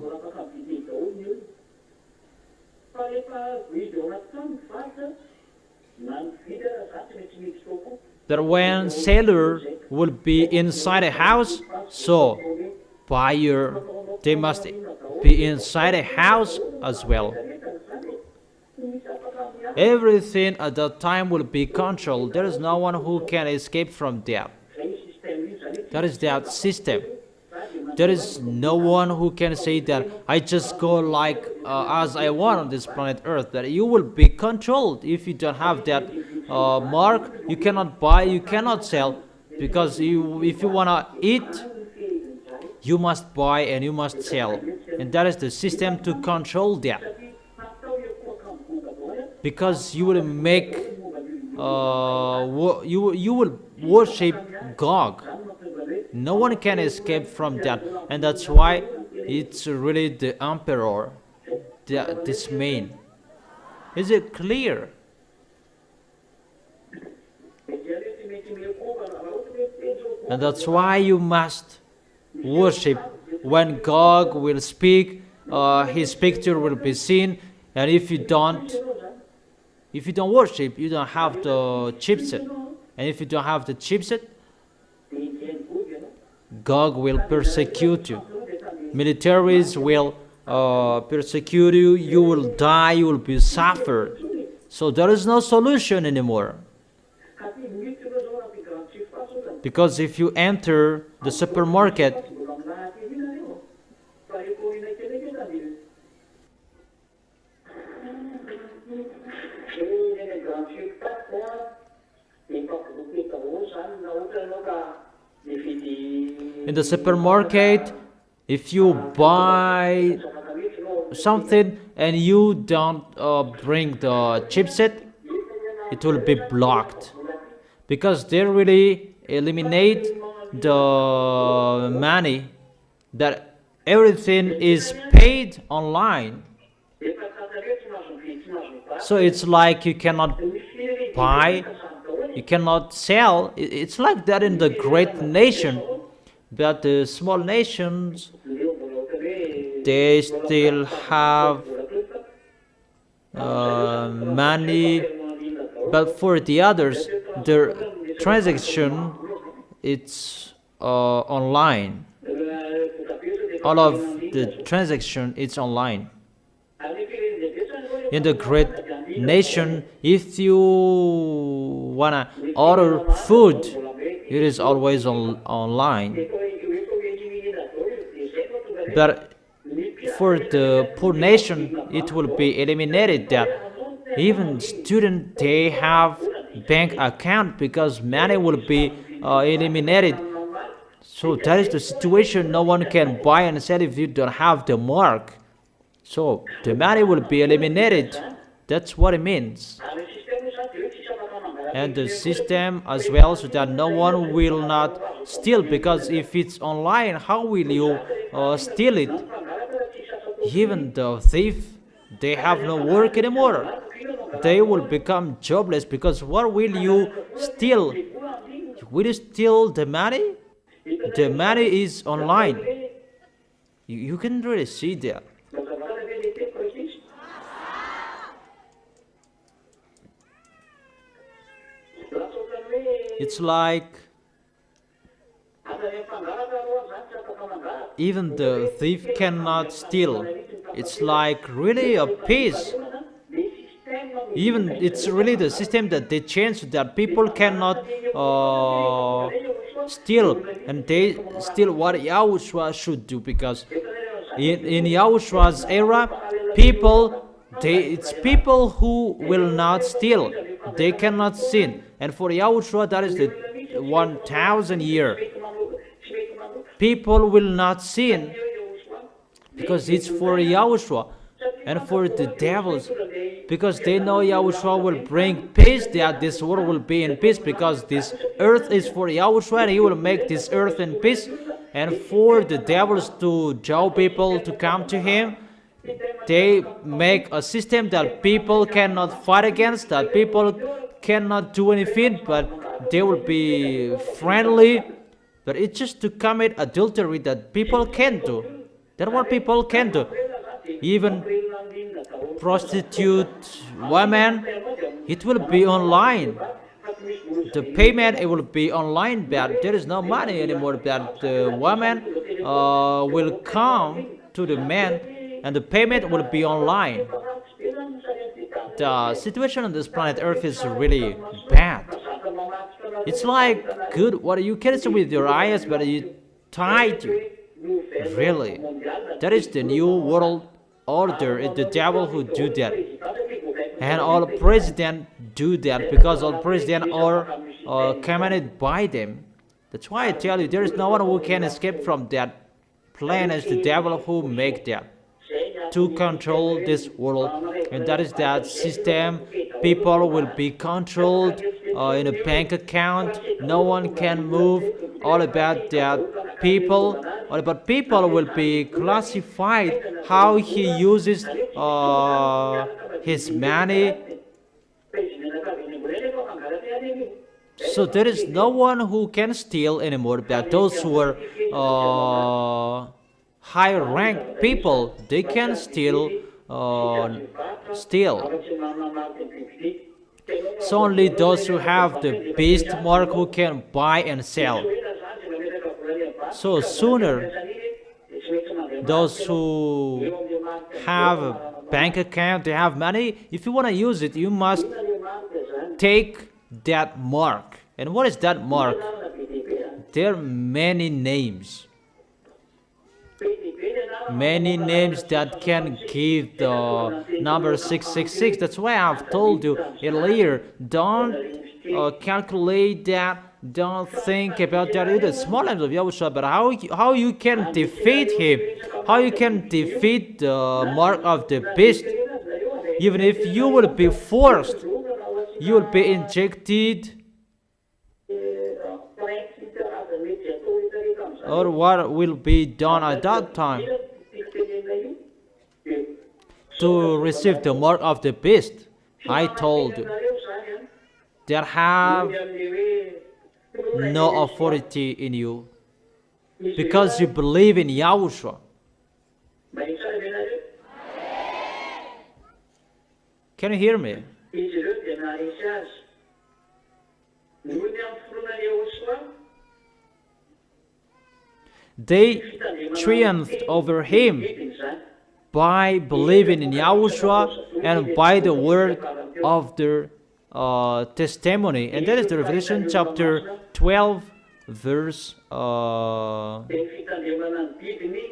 A: That when seller will be inside a house, so buyer, they must be inside a house as well. Everything at that time will be controlled. There is no one who can escape from that. That is that system. There is no one who can say that I just go like as I want on this planet Earth. That you will be controlled if you don't have that mark. You cannot buy, you cannot sell, because if you wanna eat, you must buy and you must sell, and that is the system to control that. Because you will make you will worship God. No one can escape from that, and that's why it's really the emperor, this man. Is it clear? And that's why you must worship. When God will speak, his picture will be seen, and if you don't worship, you don't have the chipset, and if you don't have the chipset, God will persecute you. Militaries will persecute you. You will die. You will be suffered. So there is no solution anymore. Because if you enter the supermarket, in the supermarket, if you buy something and you don't bring the chipset, it will be blocked, because they really eliminate the money, that everything is paid online. So it's like you cannot buy, you cannot sell. It's like that in the great nation, but the small nations, they still have money, but for the others, their transaction, it's online. All of the transaction, it's online. In the great nation, if you wanna order food, it is always online. But for the poor nation, it will be eliminated that even students, they have bank account, because money will be eliminated. So that is the situation. No one can buy and sell if you don't have the mark. So the money will be eliminated. That's what it means. And the system as well, so that no one will not steal, because if it's online, how will you steal it? Even the thief, they have no work anymore. They will become jobless, because what will you steal? Will you steal the money? The money is online. You can really see that. It's like even the thief cannot steal. It's like really a peace. Even it's really the system that they changed, that people cannot steal, and they steal what Yahushua should do, because In Yahoshua's era, it's people who will not steal. They cannot sin. And for Yahushua, that is the 1,000 year. People will not sin because it's for Yahushua. And for the devils, because they know Yahushua will bring peace, that this world will be in peace, because this earth is for Yahushua and he will make this earth in peace. And for the devils to draw people to come to him, they make a system that people cannot fight against, that people cannot do anything, but they will be friendly. But it's just to commit adultery that people can do. That's what people can do. Even prostitute women, it will be online. The payment, it will be online, but there is no money anymore. That the woman will come to the man and the payment will be online. The situation on this planet Earth is really bad. It's like good what you can see with your eyes, but you tied you. Really, that is the new world order. It's the devil who do that, and all presidents do that because all presidents are commanded by them. That's why I tell you, there is no one who can escape from that plan. It's the devil who make that to control this world, and that is that system. People will be controlled in a bank account. No one can move. All about that people. All about people will be classified how he uses his money. So there is no one who can steal anymore. But those who are high-ranked people, they can still steal. So only those who have the beast mark who can buy and sell. So sooner, those who have a bank account, they have money, if you want to use it, you must take that mark. And what is that mark? There are many names. Many names that can give the number 666. That's why I've told you earlier, don't calculate that, don't think about that. It's the small names of Yahushua, but how you can defeat him, how you can defeat the mark of the beast. Even if you will be forced, you will be injected, or what will be done at that time to receive the mark of the beast. I told you, they have no authority in you because you believe in Yahushua. Can you hear me? They triumphed over him by believing in Yahushua and by the word of their testimony. And that is the Revelation chapter 12, verse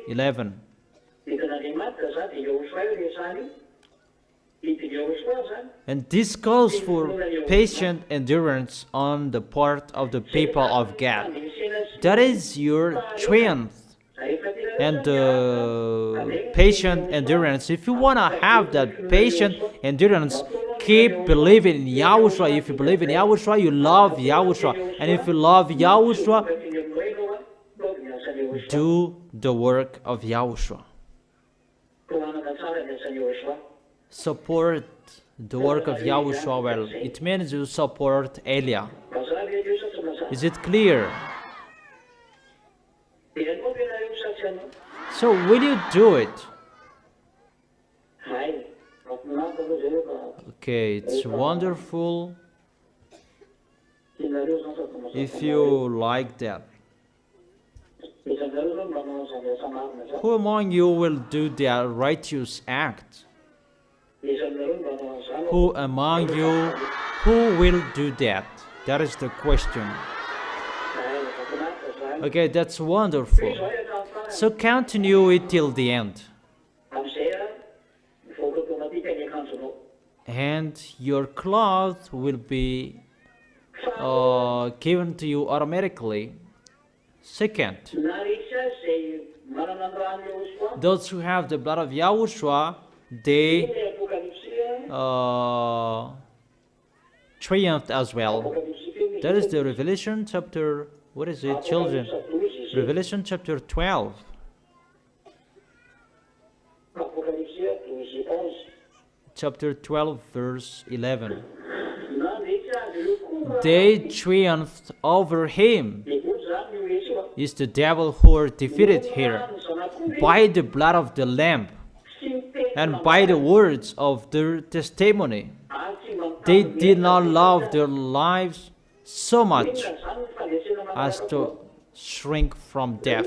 A: 11. And this calls for patient endurance on the part of the people of God. That is your triumph and patient endurance. If you want to have that patient endurance, keep believing in Yahushua. If you believe in Yahushua, you love Yahushua. And if you love Yahushua, do the work of Yahushua. Support the work of Yahushua well. It means you support Elia. Is it clear? So will you do it? Okay, it's wonderful if you like that. Who among you will do that righteous act? Who among you who will do that? That is the question. Okay, that's wonderful. So continue it till the end. And your cloth will be given to you automatically. Second, those who have the blood of Yahushua, they triumphed as well. That is the Revelation chapter, what is it, children? Revelation chapter 12. Chapter 12, verse 11. They triumphed over him. Is the devil who are defeated here by the blood of the Lamb and by the words of their testimony. They did not love their lives so much as to shrink from death.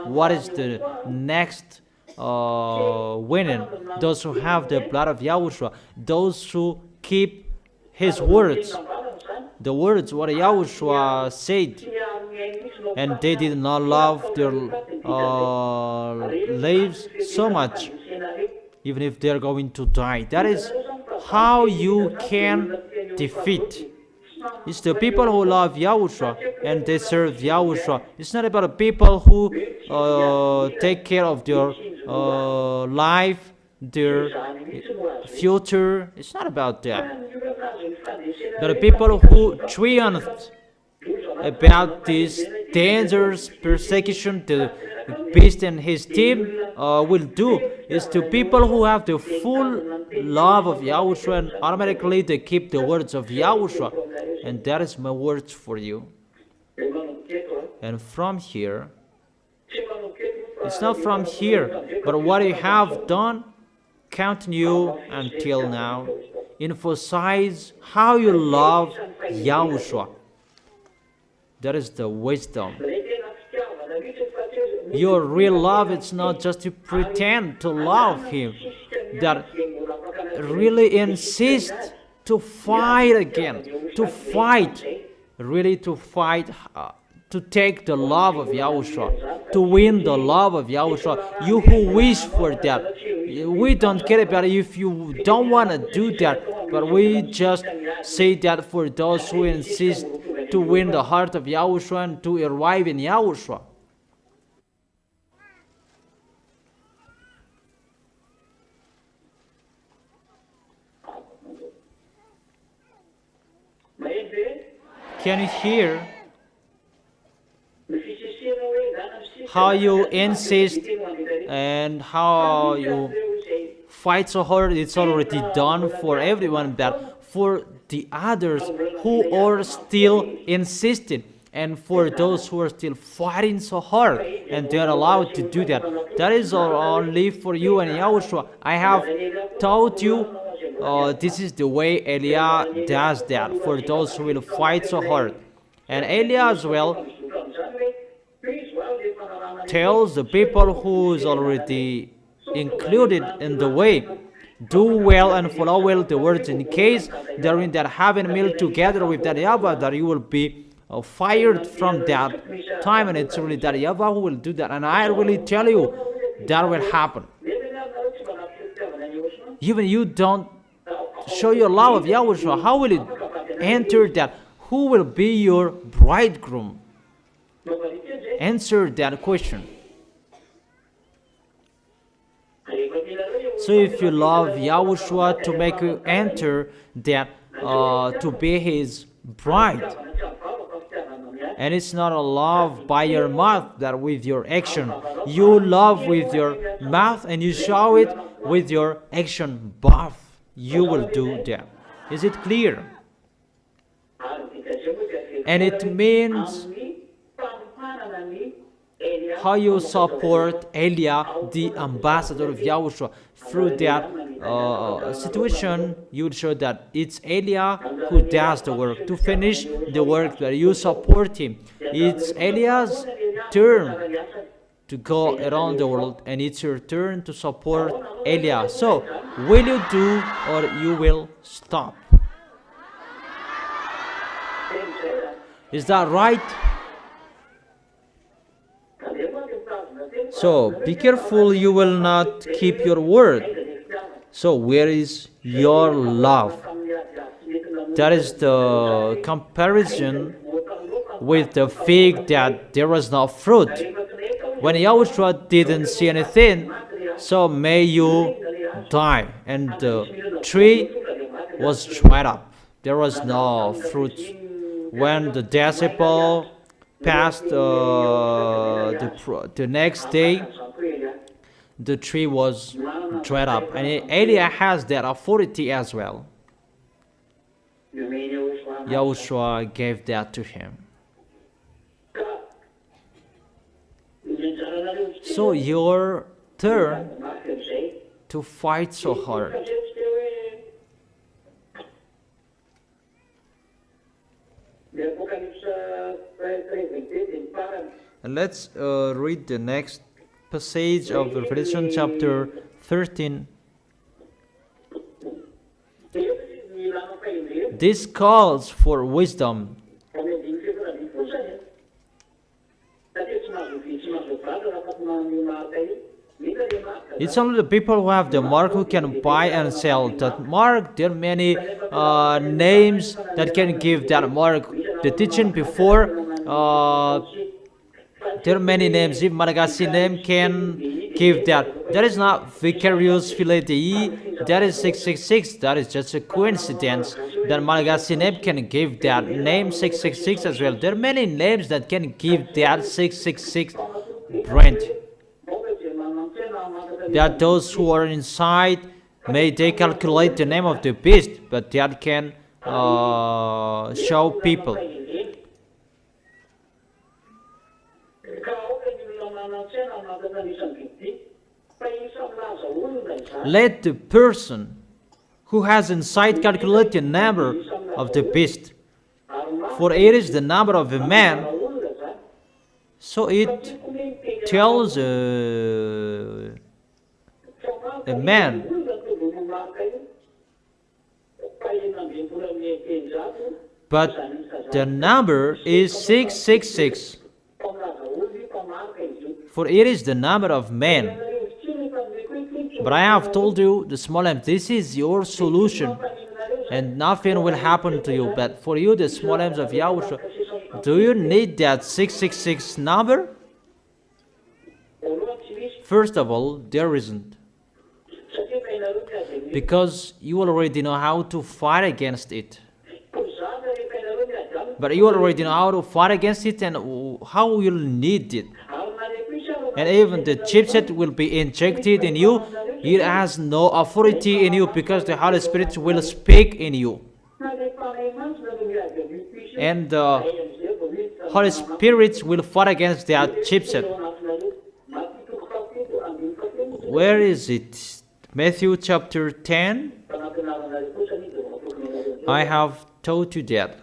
A: What is the next winning? Those who have the blood of Yahushua, those who keep his words, the words what Yahushua said, and they did not love their lives so much, even if they're going to die. That is how you can defeat. It's the people who love Yahushua and they serve Yahushua. It's not about the people who take care of their life, their future. It's not about that. But the people who triumphed about this dangerous persecution the beast and his team will do is to people who have the full love of Yahushua, and automatically they keep the words of Yahushua. And that is my words for you. And from here, it's not from here, but what you have done, continue until now. Emphasize how you love Yahushua. That is the wisdom. Your real love, it's not just to pretend to love him. That really insist to fight again, to fight, really to fight, to take the love of Yahushua, to win the love of Yahushua. You who wish for that, we don't care about it if you don't want to do that, but we just say that for those who insist to win the heart of Yahushua and to arrive in Yahushua. Can you hear how you insist and how you fight so hard? It's already done for everyone, but for the others who are still insisting, and for those who are still fighting so hard and they are allowed to do that, that is only for you and Yahushua. I have taught you this is the way Eliah does that for those who will fight so hard. And Eliah as well tells the people who is already included in the way, do well and follow well the words, in case during that having meal together with that YAHVAH, that you will be fired from that time. And it's really that YAHVAH who will do that. And I really tell you, that will happen. Even you don't show your love of Yahushua, how will it enter that? Who will be your bridegroom? Answer that question. So if you love Yahushua to make you enter that, to be his bride, and it's not a love by your mouth, that with your action. You love with your mouth and you show it with your action. Both you will do that. Is it clear? And it means how you support Elia, the ambassador of Yahushua. Through that situation, you would show that it's Elia who does the work, to finish the work that you support him. It's Elia's turn to go around the world, and it's your turn to support Elia. So, will you do or you will stop? Is that right? So be careful you will not keep your word. So where is your love? That is the comparison with the fig that there was no fruit. When Yahushua didn't see anything, so may you die. And the tree was dried up. There was no fruit. When the disciple passed the next day, the tree was dried up. And Eliah has that authority as well. Yahushua gave that to him. So your turn to fight so hard. And let's read the next passage of Revelation chapter 13. This calls for wisdom. It's only the people who have the mark who can buy and sell that mark. There are many names that can give that mark. The teaching before, there are many names. If Malagasy name can give that. That is not vicarious fili Dei. That is 666. That is just a coincidence that Malagasy name can give that name 666 as well. There are many names that can give that 666 brand. That those who are inside may they calculate the name of the beast, but that can show people. Let the person who has insight calculate the number of the beast, for it is the number of a man. So it tells a man. But the number is 666. For it is the number of men. But I have told you, the small m, this is your solution. And nothing will happen to you. But for you, the small m's of Yahushua, do you need that 666 number? First of all, there isn't. Because you already know how to fight against it. But you already know how to fight against it and how you'll need it. And even the chipset will be injected in you. It has no authority in you because the Holy Spirit will speak in you. And the Holy Spirit will fight against that chipset. Where is it? Matthew chapter 10. I have told you that.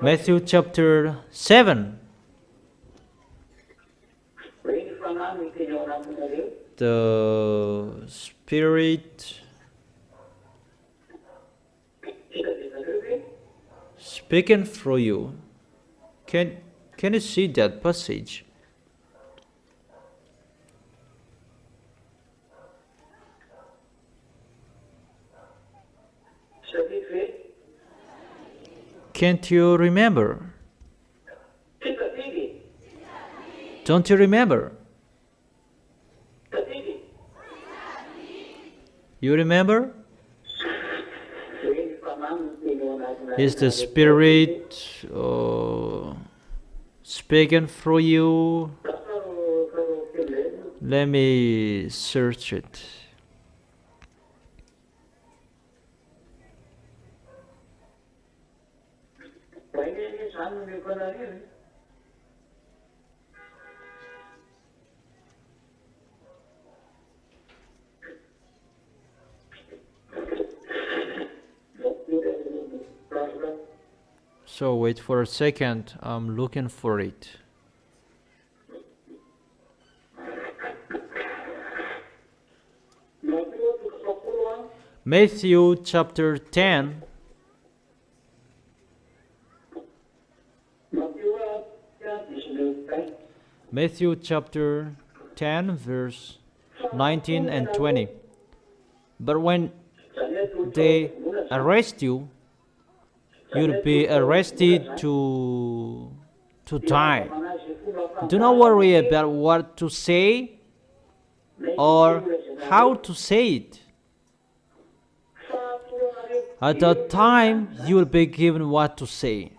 A: Matthew chapter 7. The Spirit speaking through you. Can you see that passage? Can't you remember? Don't you remember? You remember? Is the Spirit speaking through you? Let me search it. So wait for a second, I'm looking for it. Matthew chapter 10. Matthew chapter 10 verse 19 and 20. But when they arrest you, you'll be arrested to die. Do not worry about what to say or how to say it. At that time, you will be given what to say.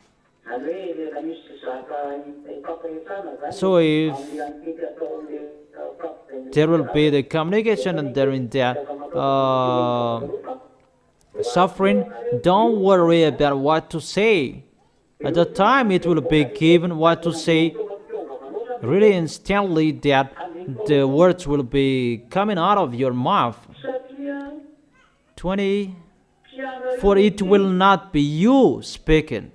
A: So if there will be the communication and during that suffering, don't worry about what to say. At that time, it will be given what to say. Really instantly that the words will be coming out of your mouth. 20. For it will not be you speaking.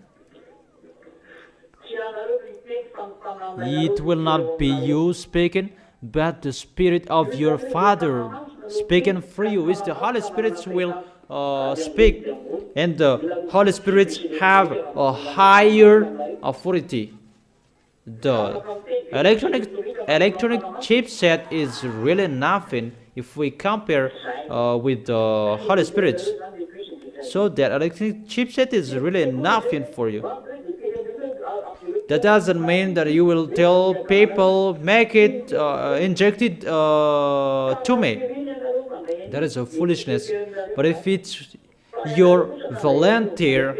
A: It will not be you speaking, but the Spirit of your Father speaking for you. It's the Holy Spirit will speak, and the Holy Spirit have a higher authority. The electronic chipset is really nothing if we compare with the Holy Spirit. So that electronic chipset is really nothing for you. That doesn't mean that you will tell people, make it, inject it to me. That is a foolishness. But if it's your volunteer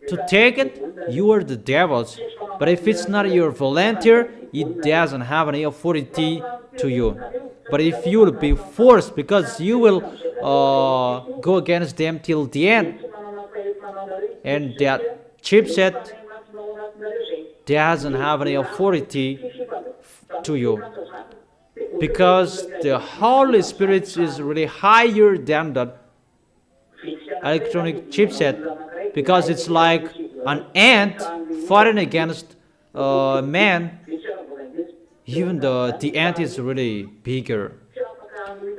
A: to take it, you are the devil's. But if it's not your volunteer, it doesn't have any authority to you. But if you will be forced, because you will go against them till the end, and that chipset doesn't have any authority to you, because the Holy Spirit is really higher than the electronic chipset, because it's like an ant fighting against a man. Even the ant is really bigger,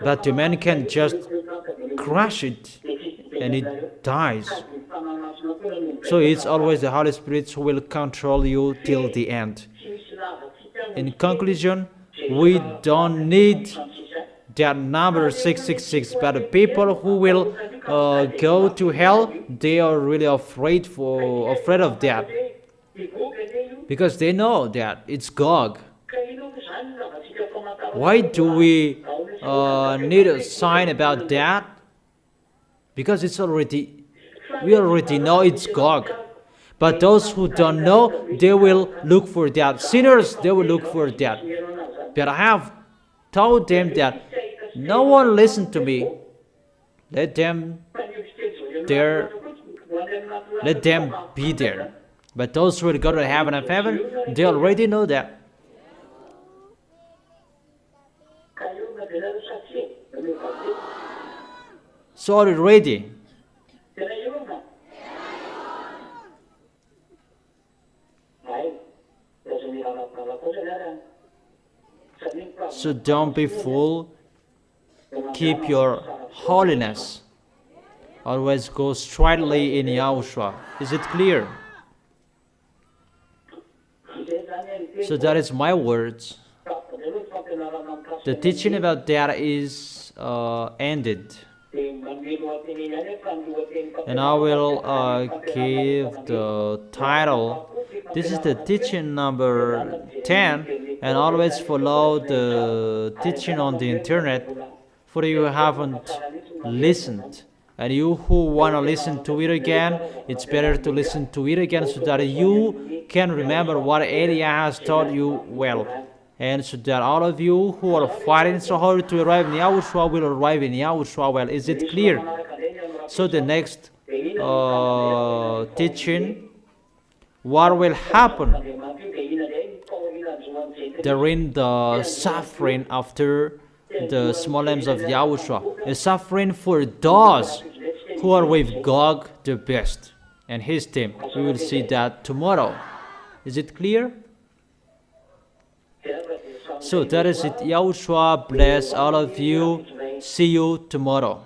A: but the man can just crush it and it dies. So it's always the Holy Spirit who will control you till the end. In conclusion, we don't need that number 666, but the people who will go to hell, they are really afraid of that, because they know that it's Gog. Why do we need a sign about that? Because we already know it's Gog. But those who don't know, they will look for that. Sinners, they will look for that. But I have told them that no one listen to me. Let them be there. But those who will go to heaven of heaven, they already know that. So are you ready? So don't be fooled. Keep your holiness. Always go straightly in Yahushua. Is it clear? So that is my words. The teaching about that is ended. And I will give the title. This is the teaching number 10, and always follow the teaching on the internet, for you haven't listened. And you who want to listen to it again, it's better to listen to it again so that you can remember what Eliah has taught you well. And so that all of you who are fighting so hard to arrive in Yahushua will arrive in Yahushua well. Is it clear? So the next teaching, what will happen during the suffering after the small names of Yahushua? A suffering for those who are with Gog the best and his team. We will see that tomorrow. Is it clear? So that is it. Yahushua bless all of you. See you tomorrow.